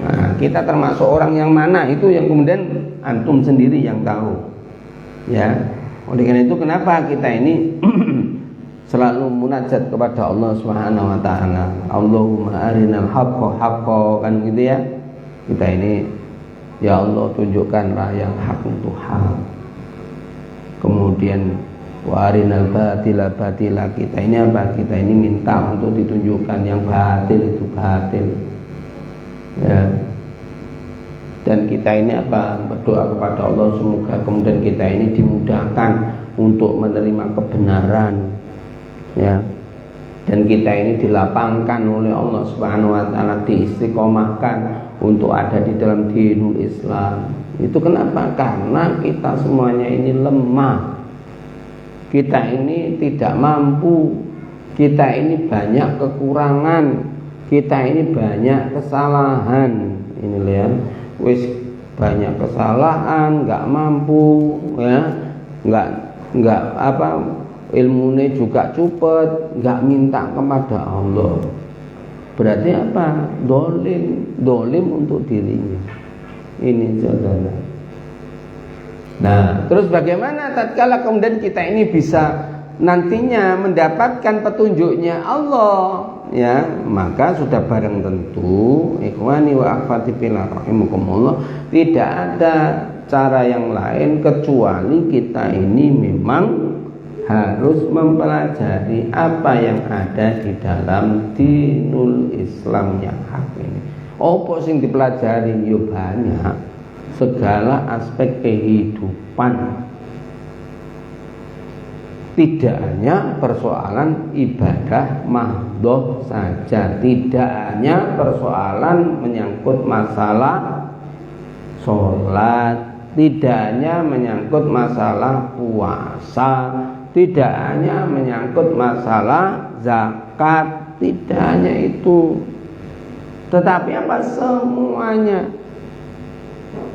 Nah, kita termasuk orang yang mana itu yang kemudian antum sendiri yang tahu. Ya. Oleh karena itu kenapa kita ini selalu munajat kepada Allah Subhanahu wa taala. Allahumma arinal haqqa haqqa, kan gitu ya. Kita ini, ya Allah, tunjukkanlah yang hak itu hak. Kemudian wa arinal batila batila, kita ini apa? Kita ini minta untuk ditunjukkan yang batil itu batil. Ya. Dan kita ini berdoa kepada Allah semoga kemudian kita ini dimudahkan untuk menerima kebenaran, ya. Dan kita ini dilapangkan oleh Allah Subhanahu wa taala, diistiqomahkan untuk ada di dalam dinul Islam. Itu kenapa? Karena kita semuanya ini lemah. Kita ini tidak mampu. Kita ini banyak kekurangan. Kita ini banyak kesalahan. Ini lihat, wis banyak kesalahan, nggak mampu, ya, nggak ilmunya juga cupet, nggak minta kepada Allah. Berarti apa? Dolim untuk dirinya. Ini saudara. Nah, terus bagaimana tatkala kemudian kita ini bisa nantinya mendapatkan petunjuknya Allah, ya, maka sudah barang tentu ikhwani wa akhwati fillah rahimakumullah, tidak ada cara yang lain kecuali kita ini memang harus mempelajari apa yang ada di dalam dinul Islam yang hak ini. Apa sing dipelajari? Yo banyak, segala aspek kehidupan. Tidak hanya persoalan ibadah mahdoh saja, tidak hanya persoalan menyangkut masalah sholat, tidak hanya menyangkut masalah puasa, tidak hanya menyangkut masalah zakat, tidak hanya itu, tetapi apa? Semuanya,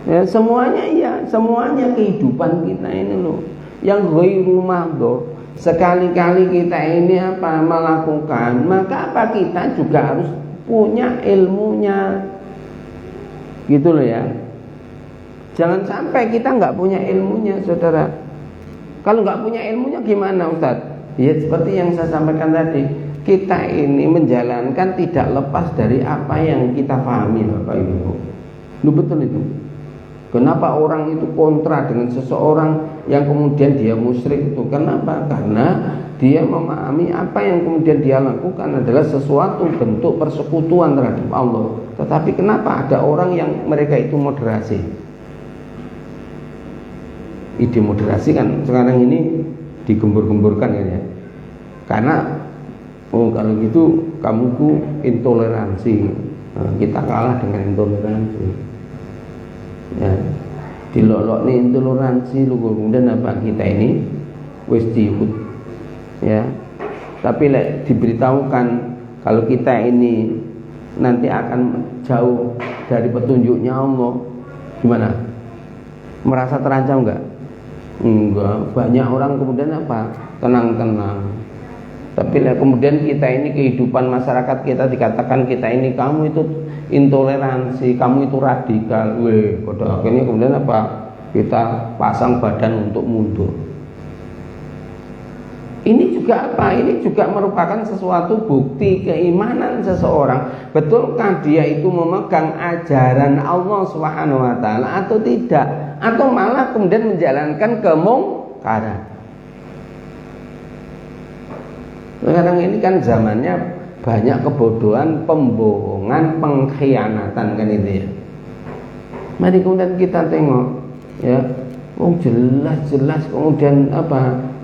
ya, semuanya kehidupan kita ini loh, yang ghairu mahdoh. Sekali-kali kita ini melakukan, maka kita juga harus punya ilmunya, gitu loh ya. Jangan sampai kita nggak punya ilmunya, saudara. Kalau nggak punya ilmunya gimana, Ustaz? Ya seperti yang saya sampaikan tadi, kita ini menjalankan tidak lepas dari apa yang kita pahami, Bapak Ibu. Lu betul itu. Kenapa orang itu kontra dengan seseorang yang kemudian dia musyrik itu? Kenapa? Karena dia memahami apa yang kemudian dia lakukan adalah sesuatu bentuk persekutuan terhadap Allah. Tetapi kenapa ada orang yang mereka itu moderasi? Ide moderasi kan sekarang ini digembur-gemburkan ya. Karena kalau gitu kamu intoleransi. Nah, kita kalah dengan intoleransi. Ya, dilolok nih intoleransi lu, kemudian kita ini wis dihud, ya. Tapi diberitahukan kalau kita ini nanti akan jauh dari petunjuknya Allah, gimana? Merasa terancam enggak? Enggak. Banyak orang kemudian tenang-tenang. Tapi kemudian kita ini kehidupan masyarakat kita dikatakan kita ini kamu itu intoleransi, kamu itu radikal. Pada akhirnya kemudian kita pasang badan untuk mundur. Ini juga Ini juga merupakan sesuatu bukti keimanan seseorang. Betulkah dia itu memegang ajaran Allah Subhanahu wa taala atau tidak? Atau malah kemudian menjalankan kemungkaran. Sekarang ini kan zamannya banyak kebodohan, pembohongan, pengkhianatan kan itu ya. Mari kemudian kita tengok ya, jelas-jelas kemudian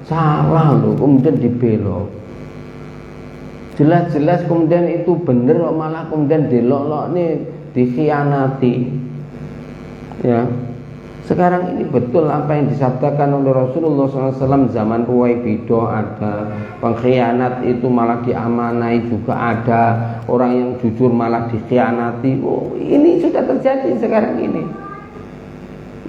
salah loh, kemudian dibelok. Jelas-jelas kemudian itu bener malah kemudian dilolok nih, dikhianati. Ya. Sekarang ini betul apa yang disabdakan oleh Rasulullah SAW, zaman Ruwaibidah ada, pengkhianat itu malah diamanai juga ada, orang yang jujur malah dikhianati. Oh, ini sudah terjadi sekarang ini.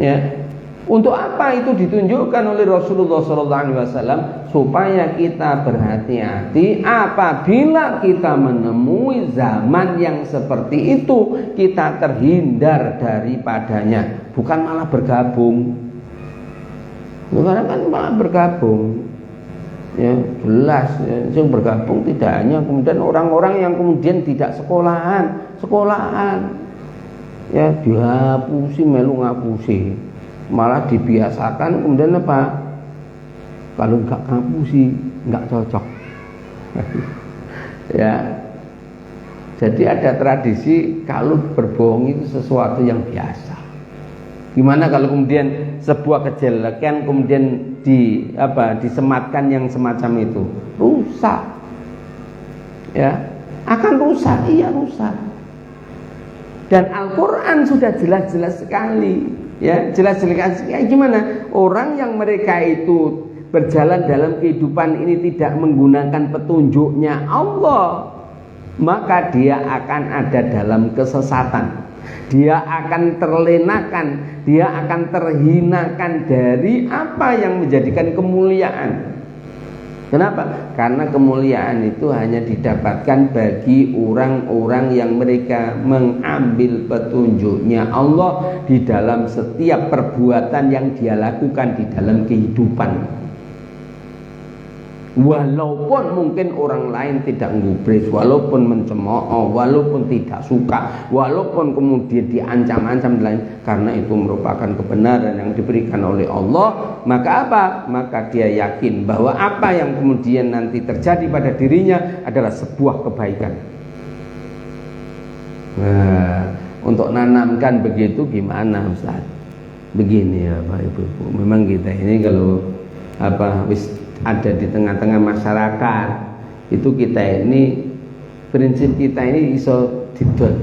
Ya. Untuk apa itu ditunjukkan oleh Rasulullah SAW? Supaya kita berhati-hati apabila kita menemui zaman yang seperti itu, kita terhindar daripadanya, bukan malah bergabung. Sekarang kan malah bergabung. Ya, jelas ya, yang bergabung tidak hanya kemudian orang-orang yang kemudian tidak sekolahan, ya dihapusi, melu ngapusi, malah dibiasakan kemudian apa? Kalau nggak ngapusi nggak cocok. Ya, jadi ada tradisi kalau berbohong itu sesuatu yang biasa. Gimana kalau kemudian sebuah kejelekan kemudian disematkan yang semacam itu? Rusak. Ya, akan rusak, iya rusak. Dan Al-Quran sudah jelas-jelas sekali, ya jelas-jelas sekali. Gimana orang yang mereka itu berjalan dalam kehidupan ini tidak menggunakan petunjuknya Allah, maka dia akan ada dalam kesesatan. Dia akan terlenakan, dia akan terhinakan dari apa yang menjadikan kemuliaan. Kenapa? Karena kemuliaan itu hanya didapatkan bagi orang-orang yang mereka mengambil petunjuknya Allah di dalam setiap perbuatan yang dia lakukan di dalam kehidupan. Walaupun mungkin orang lain tidak ngubris, walaupun mencemooh, walaupun tidak suka, walaupun kemudian diancam-ancam lain, karena itu merupakan kebenaran yang diberikan oleh Allah, maka apa? Maka dia yakin bahwa apa yang kemudian nanti terjadi pada dirinya adalah sebuah kebaikan. Nah, untuk nanamkan begitu gimana Ustaz? Begini ya Pak Ibu, memang kita ini kalau ada di tengah-tengah masyarakat itu, kita ini prinsip kita ini iso didol,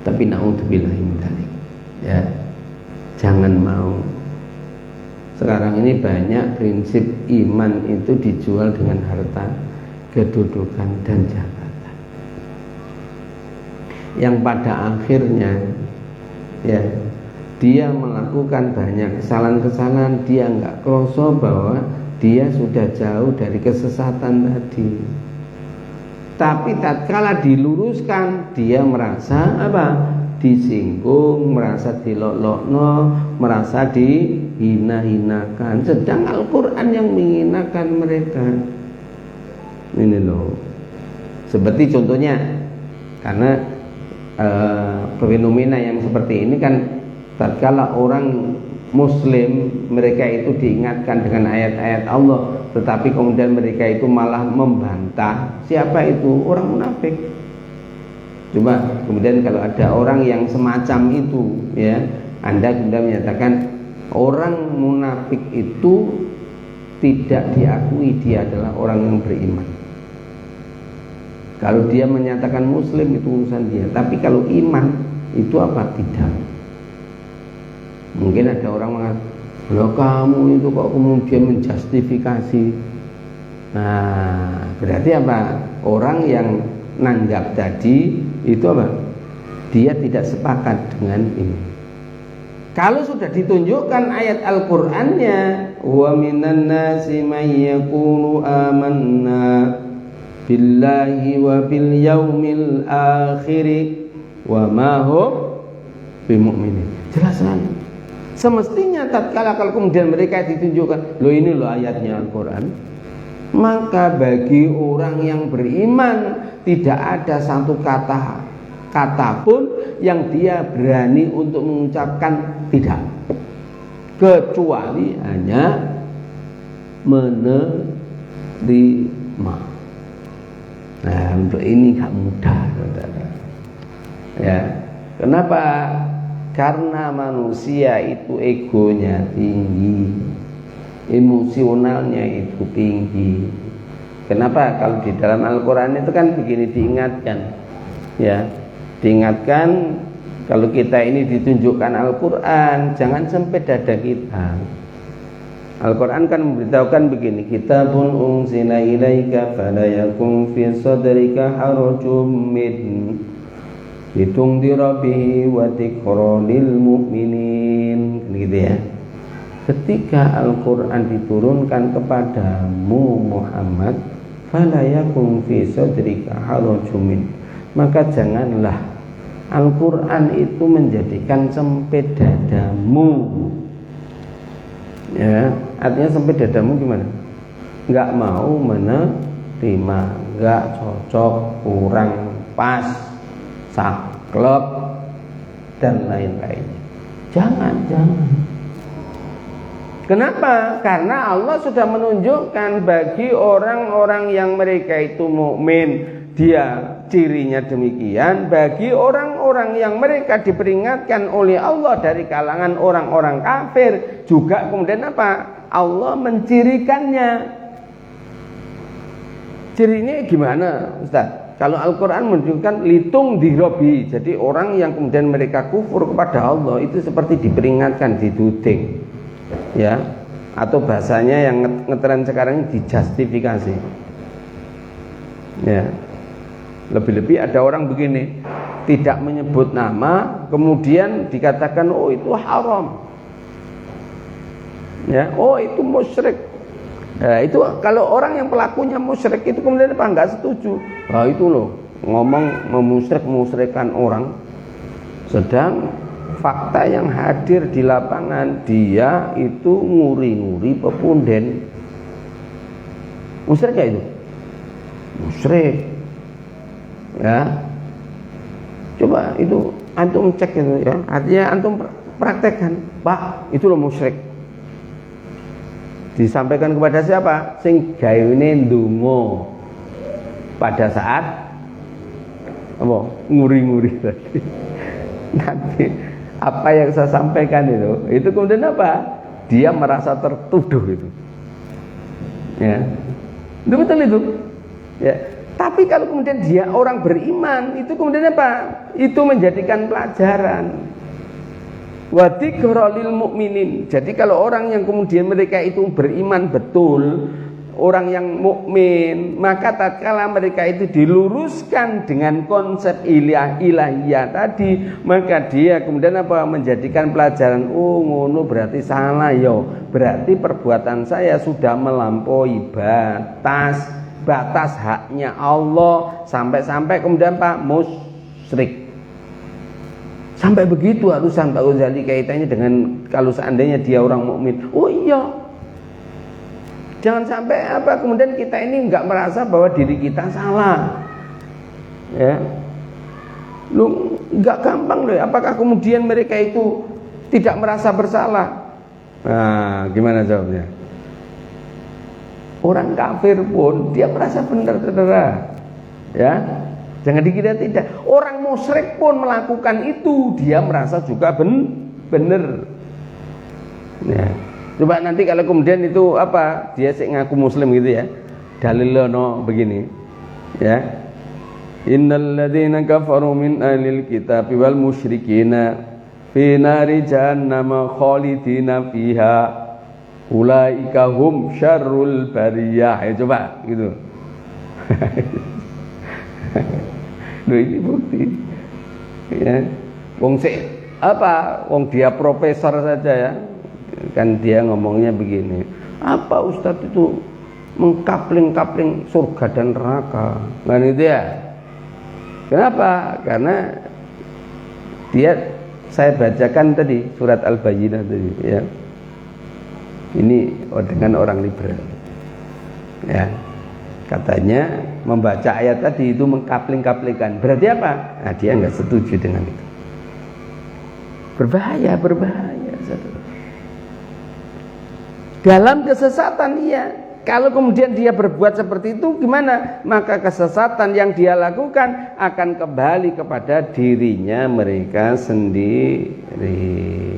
tapi naudzubillah min dzalik, ya jangan mau. Sekarang ini banyak prinsip iman itu dijual dengan harta, kedudukan dan jabatan, yang pada akhirnya ya dia melakukan banyak kesalahan-kesalahan, dia nggak kroso bahwa dia sudah jauh dari kesesatan tadi. Tapi tatkala diluruskan, dia merasa apa? Disinggung, merasa dilolokno, merasa dihina-hinakan. Sedang Al-Quran yang menghinakan mereka. Ini loh. Seperti contohnya, karena fenomena yang seperti ini kan, tatkala orang Muslim mereka itu diingatkan dengan ayat-ayat Allah, tetapi kemudian mereka itu malah membantah. Siapa itu? Orang munafik. Coba kemudian kalau ada orang yang semacam itu, ya, Anda kemudian menyatakan orang munafik itu tidak diakui dia adalah orang yang beriman. Kalau dia menyatakan Muslim itu urusan dia, tapi kalau iman itu apa? Tidak. Mungkin ada orang mengatakan, loh kamu itu kok kemudian menjustifikasi. Nah, berarti apa? Orang yang nanggap tadi itu apa? Dia tidak sepakat dengan ini. Kalau sudah ditunjukkan ayat Al-Qur'annya, wa minan nasi may yaqulu amanna billahi wa bil yaumil akhir wa ma hum bimu'minin. Jelas sekali. Semestinya tatkala kalau kemudian mereka ditunjukkan, loh ini loh ayatnya Al-Quran, maka bagi orang yang beriman tidak ada satu kata pun yang dia berani untuk mengucapkan tidak, kecuali hanya menerima. Nah, untuk ini gak mudah, saudara. Ya, kenapa? Karena manusia itu egonya tinggi, emosionalnya itu tinggi. Kenapa? Kalau di dalam Al-Quran itu kan begini diingatkan, ya, diingatkan kalau kita ini ditunjukkan Al-Quran, jangan sampai dada kita. Al-Quran kan memberitahukan begini, kitabun unzila ilaika fala yakun fi sadrika harajum min litundira bihi wa dzikra lil mu'minin, gitu ya. Ketika Al-Quran diturunkan kepadamu Muhammad, fala yakun fi sadrika harajum min, maka janganlah Al-Quran itu menjadikan sempit dadamu. Ya, artinya sempit dadamu gimana? Nggak mau menerima, nggak cocok, kurang pas, saklek dan lain-lain. Jangan. Kenapa? Karena Allah sudah menunjukkan bagi orang-orang yang mereka itu mukmin, dia cirinya demikian. Bagi orang-orang yang mereka diperingatkan oleh Allah dari kalangan orang-orang kafir, juga kemudian apa? Allah mencirikannya. Cirinya gimana, Ustaz? Kalau Al-Quran menunjukkan litung dirobi, jadi orang yang kemudian mereka kufur kepada Allah itu seperti diperingatkan, diduding, ya, atau bahasanya yang ngetren sekarang ini dijustifikasi, ya. Lebih-lebih ada orang begini, tidak menyebut nama, kemudian dikatakan oh itu haram, ya, oh itu musyrik. Nah, itu kalau orang yang pelakunya musyrik itu kemudian apa? Enggak setuju. Nah, itu loh, ngomong memusyrik-musyrikan orang, sedang fakta yang hadir di lapangan dia itu nguri-nguri pepunden. Musyrik ya itu? Musyrik. Ya, coba itu antum cek itu, ya, artinya antum praktekkan, Pak, itu loh musyrik. Disampaikan kepada siapa? Sing gawe-ne ndonga pada saat apa? Nguri-nguri tadi. Nanti apa yang saya sampaikan itu kemudian apa? Dia merasa tertuduh itu. Ya. Itu betul itu. Ya. Tapi kalau kemudian dia orang beriman, itu kemudian apa? Itu menjadikan pelajaran. Wa dzikra lil mu'minin. Jadi kalau orang yang kemudian mereka itu beriman betul, orang yang mukmin, maka tatkala mereka itu diluruskan dengan konsep ilahiyah tadi, maka dia kemudian apa? Menjadikan pelajaran, oh ngono berarti salah yo. Berarti perbuatan saya sudah melampaui batas haknya Allah, sampai kemudian Pak musyrik. Sampai begitu harusan Pak Ghazali kaitannya dengan kalau seandainya dia orang mukmin. Oh iya. Jangan sampai apa kemudian kita ini enggak merasa bahwa diri kita salah. Ya. Lu enggak gampang loh. Apakah kemudian mereka itu tidak merasa bersalah? Nah, gimana jawabnya? Orang kafir pun dia merasa benar, saudara. Ya, jangan dikira tidak. Orang musyrik pun melakukan itu, dia merasa juga benar. Ya. Coba nanti kalau kemudian itu apa? Dia sih ngaku muslim gitu ya. Dalilnya begini. Ya. Innal ladzina kafaru min ahlil kitab wal musyrikina fi nari jahannam khalidina fiha. Ulaika hum syarrul bariyah. Ayo coba gitu. Loh ini bukti. Ya. Wong dia profesor saja ya. Kan dia ngomongnya begini. Apa Ustadz itu mengkapling-kapling surga dan neraka? Kan itu ya. Kenapa? Karena saya bacakan tadi surat Al-Bayyinah tadi ya. Ini dengan orang liberal, ya, katanya membaca ayat tadi itu mengkapling-kaplingkan. Berarti apa? Nah, dia nggak setuju dengan itu. Berbahaya. Dalam kesesatan dia. Kalau kemudian dia berbuat seperti itu gimana? Maka kesesatan yang dia lakukan akan kembali kepada dirinya mereka sendiri.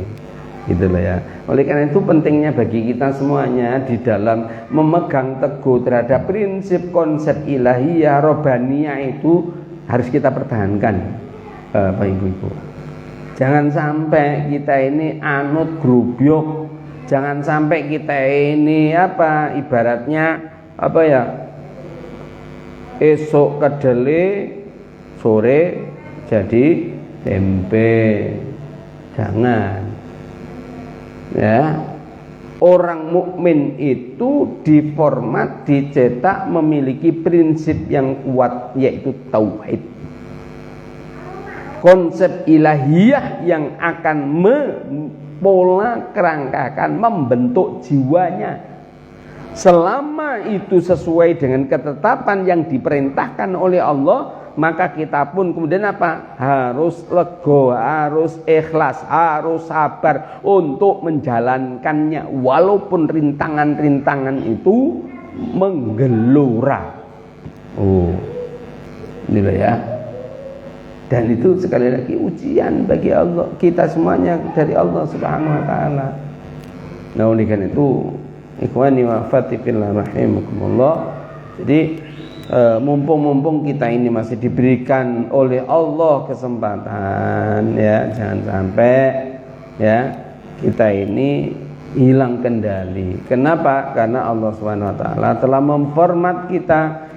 gitu loh ya. Oleh karena itu pentingnya bagi kita semuanya di dalam memegang teguh terhadap prinsip konsep ilahiyah robbaniyah itu harus kita pertahankan, Bapak Ibu. Jangan sampai kita ini anut grubyuk, jangan sampai kita ini ibaratnya esok kedele sore jadi tempe. Jangan. Ya. Orang mukmin itu diformat, dicetak memiliki prinsip yang kuat, yaitu tauhid. Konsep ilahiyah yang akan mempola kerangkakan, membentuk jiwanya. Selama itu sesuai dengan ketetapan yang diperintahkan oleh Allah, maka kita pun kemudian harus lego, harus ikhlas, harus sabar untuk menjalankannya walaupun rintangan-rintangan itu menggelora. Inilah ya. Dan itu sekali lagi ujian bagi Allah, kita semuanya dari Allah Subhanahu wa taala. Nah, oleh karena itu ikhwani wa akhwati fillah rahimakumullah. Jadi mumpung kita ini masih diberikan oleh Allah kesempatan, ya, jangan sampai ya kita ini hilang kendali. Kenapa? Karena Allah Subhanahu wa taala telah memformat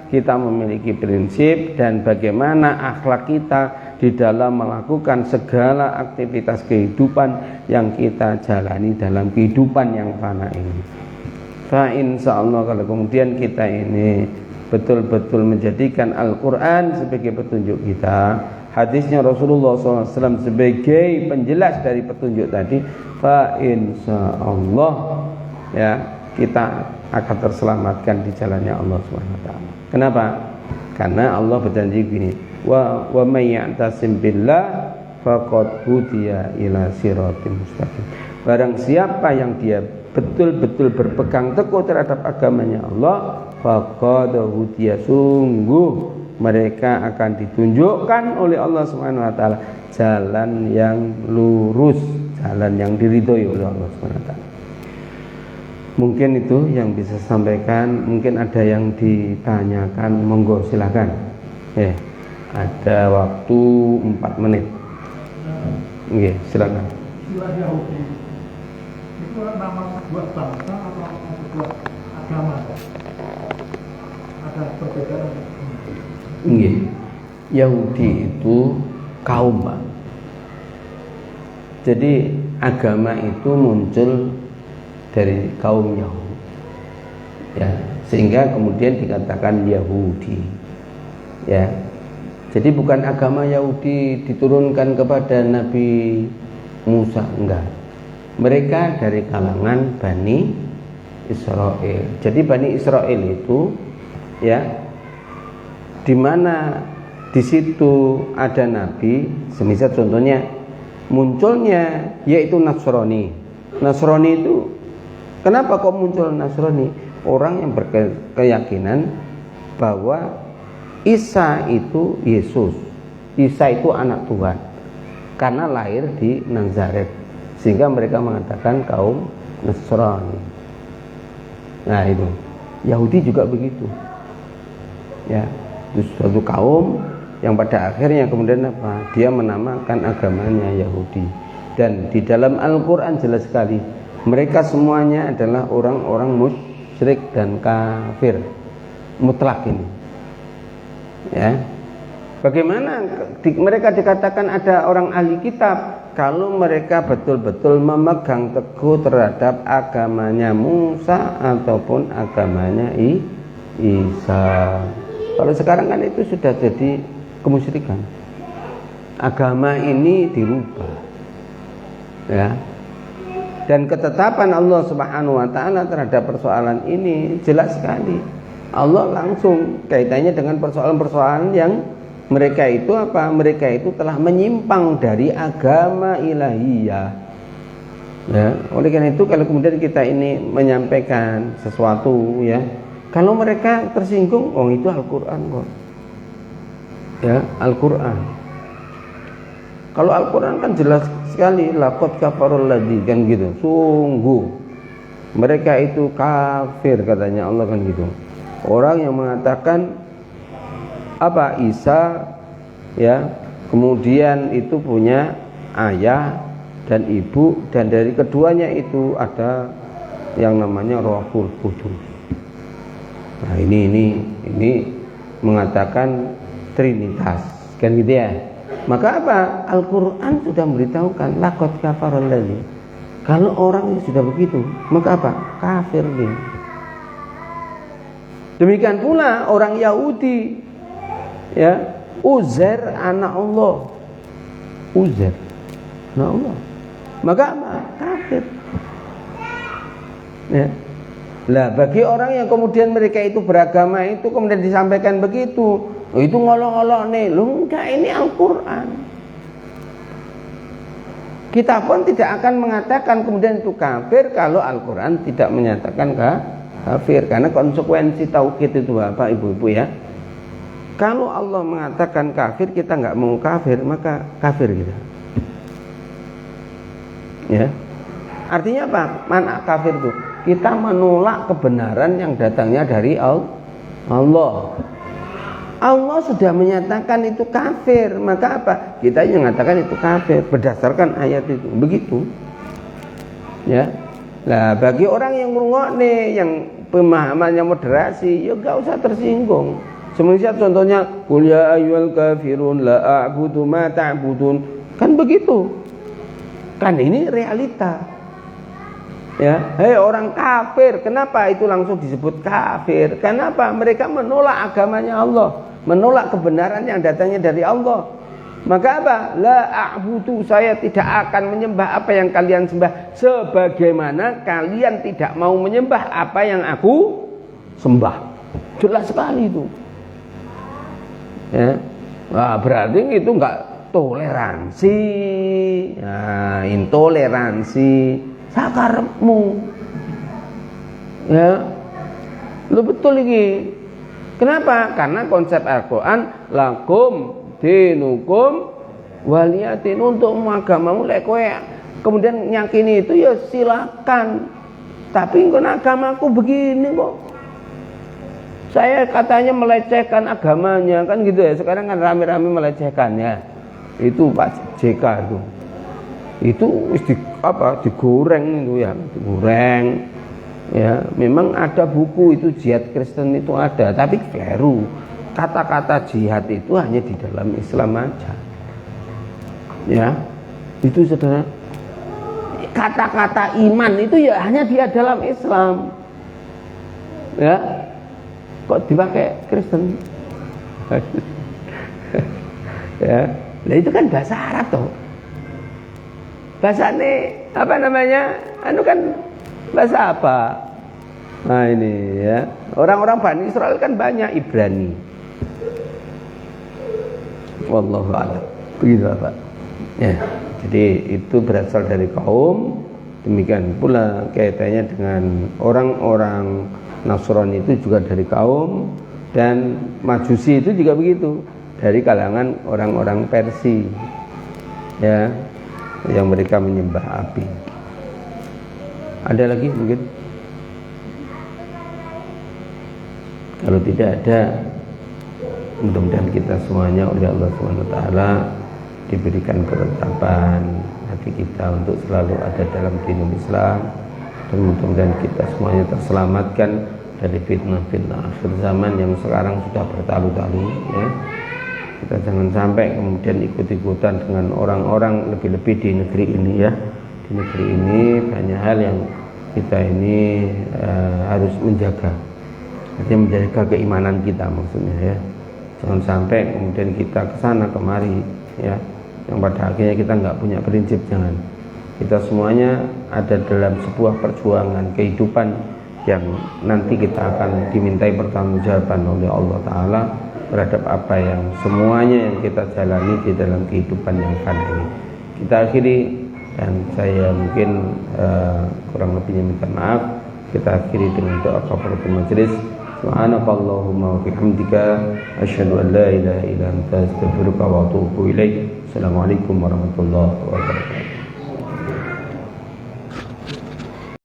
kita memiliki prinsip dan bagaimana akhlak kita di dalam melakukan segala aktivitas kehidupan yang kita jalani dalam kehidupan yang fana ini. Fa insyaallah kalau kemudian kita ini betul-betul menjadikan Al-Quran sebagai petunjuk kita, hadisnya Rasulullah SAW sebagai penjelas dari petunjuk tadi, fa insyaallah ya kita akan terselamatkan di jalannya Allah SWT. Kenapa? Karena Allah berjanji gini, wa may ya'tasim billah faqad hudiya ila siratim mustaqim. Barang siapa yang dia betul-betul berpegang teguh terhadap agamanya Allah, faqad hudiya, sungguh mereka akan ditunjukkan oleh Allah Subhanahu wa taala jalan yang lurus, jalan yang diridhoi oleh Allah Subhanahu wa taala. Mungkin itu yang bisa sampaikan, mungkin ada yang ditanyakan, monggo silakan. Ada waktu 4 menit. Nggih, silakan. Itu nama sebuah bangsa atau sebuah agama? Ada perbedaan? Nggih. Yahudi itu kaum, Pak. Jadi agama itu muncul dari kaum Yahudi, ya, sehingga kemudian dikatakan Yahudi, ya. Jadi bukan agama Yahudi diturunkan kepada Nabi Musa, enggak. Mereka dari kalangan Bani Israel. Jadi Bani Israel itu, ya, di mana di situ ada Nabi, semisal contohnya munculnya yaitu Nasrani. Nasrani itu kenapa kok muncul Nasrani? Orang yang berkeyakinan bahwa Isa itu Yesus. Isa itu anak Tuhan karena lahir di Nazaret, sehingga mereka mengatakan kaum Nasrani. Nah, itu Yahudi juga begitu, ya, itu suatu kaum yang pada akhirnya kemudian dia menamakan agamanya Yahudi. Dan di dalam Al-Quran jelas sekali mereka semuanya adalah orang-orang musyrik dan kafir mutlak ini, ya. Bagaimana mereka dikatakan ada orang ahli kitab kalau mereka betul-betul memegang teguh terhadap agamanya Musa ataupun agamanya Isa. Kalau sekarang kan itu sudah jadi kemusyrikan. Agama ini dirubah, ya. Dan ketetapan Allah Subhanahu wa taala terhadap persoalan ini jelas sekali. Allah langsung kaitannya dengan persoalan-persoalan yang mereka itu Mereka itu telah menyimpang dari agama ilahiyah. Ya, oleh karena itu kalau kemudian kita ini menyampaikan sesuatu, ya, kalau mereka tersinggung, oh itu Al-Qur'an kok. Ya, Al-Qur'an. Kalau Al-Qur'an kan jelas sekali, laqad kafarul ladzi kan gitu. Sungguh mereka itu kafir katanya Allah kan gitu. Orang yang mengatakan apa Isa ya, kemudian itu punya ayah dan ibu dan dari keduanya itu ada yang namanya Rohul Kudus. Nah, ini mengatakan Trinitas kan gitu ya. Maka apa? Al-Qur'an sudah memberitahukan laqad kafarul ladzi. Kalau orang yang sudah begitu, maka apa? Kafir dia. Demikian pula orang Yahudi ya, Uzair anak Allah. Uzair anak Allah. Maka apa? Kafir. Ya. Lah bagi orang yang kemudian mereka itu beragama itu kemudian disampaikan begitu, itu ngolok-ngolok nih, lu enggak, ini Al-Qur'an. Kita pun tidak akan mengatakan kemudian itu kafir kalau Al-Qur'an tidak menyatakan kafir, karena konsekuensi tauhid itu Bapak Ibu-ibu ya. Kalau Allah mengatakan kafir, kita enggak mau kafir, maka kafir kita. Ya. Artinya apa? Mana kafir itu? Kita menolak kebenaran yang datangnya dari Allah. Allah sudah menyatakan itu kafir, maka apa? Kita yang mengatakan itu kafir berdasarkan ayat itu. Begitu. Ya. Nah, bagi orang yang merungokne, yang pemahamannya moderasi, ya enggak usah tersinggung. Semisal contohnya, qul ya ayyuhal kafirun la a'budu ma ta'budun. Kan begitu. Kan ini realita. Ya, hei orang kafir, kenapa itu langsung disebut kafir? Kenapa? Mereka menolak agamanya Allah, menolak kebenaran yang datangnya dari Allah. Maka apa? La a'budu, saya tidak akan menyembah apa yang kalian sembah, sebagaimana kalian tidak mau menyembah apa yang aku sembah. Jelas sekali itu. Ya, nah, berarti itu enggak toleransi, nah, intoleransi. Sakarepmu ya, lu betul lagi. Kenapa? Karena konsep Al-Quran lakum dinukum waliyatin, untuk agamamu lek kowe kemudian nyakini itu ya silakan, tapi kok agamaku begini kok, saya katanya melecehkan agamanya kan gitu ya. Sekarang kan rame-rame melecehkannya itu Pak JK itu digoreng itu ya, digoreng ya. Memang ada buku itu jihad Kristen itu ada, tapi keliru. Kata-kata jihad itu hanya di dalam Islam aja ya. Itu saudara, kata-kata iman itu ya hanya dia dalam Islam ya, kok dipakai Kristen ya. Nah itu kan bahasa Arab toh. Bahasa ini apa namanya? Anu kan bahasa apa? Nah ini ya, orang-orang Bani Israel kan banyak Ibrani. Wallahu a'lam. Begitu Pak. Ya, jadi itu berasal dari kaum. Demikian pula kaitannya dengan orang-orang Nasrani itu juga dari kaum, dan Majusi itu juga begitu, dari kalangan orang-orang Persia. Ya. Yang mereka menyembah api. Ada lagi mungkin? Kalau tidak ada, mudah-mudahan kita semuanya oleh Allah SWT diberikan ketetapan hati kita untuk selalu ada dalam dinul Islam, dan mudah-mudahan kita semuanya terselamatkan dari fitnah-fitnah akhir zaman yang sekarang sudah bertalu-talu ya. Kita jangan sampai kemudian ikut-ikutan dengan orang-orang, lebih-lebih di negeri ini ya. Di negeri ini banyak hal yang kita ini harus menjaga. Artinya menjaga keimanan kita maksudnya ya. Jangan sampai kemudian kita kesana kemari ya, yang pada akhirnya kita nggak punya prinsip. Jangan. Kita semuanya ada dalam sebuah perjuangan kehidupan yang nanti kita akan dimintai pertanggungjawaban oleh Allah Ta'ala terhadap apa yang semuanya yang kita jalani di dalam kehidupan yang fana ini. Kita akhiri, dan saya mungkin kurang lebihnya minta maaf. Kita akhiri dengan doa kafaratul majelis. Subhanakallahumma wa bihamdika asyhadu an la ilaha illa anta astaghfiruka wa atubu ilaik. Assalamualaikum warahmatullahi wabarakatuh.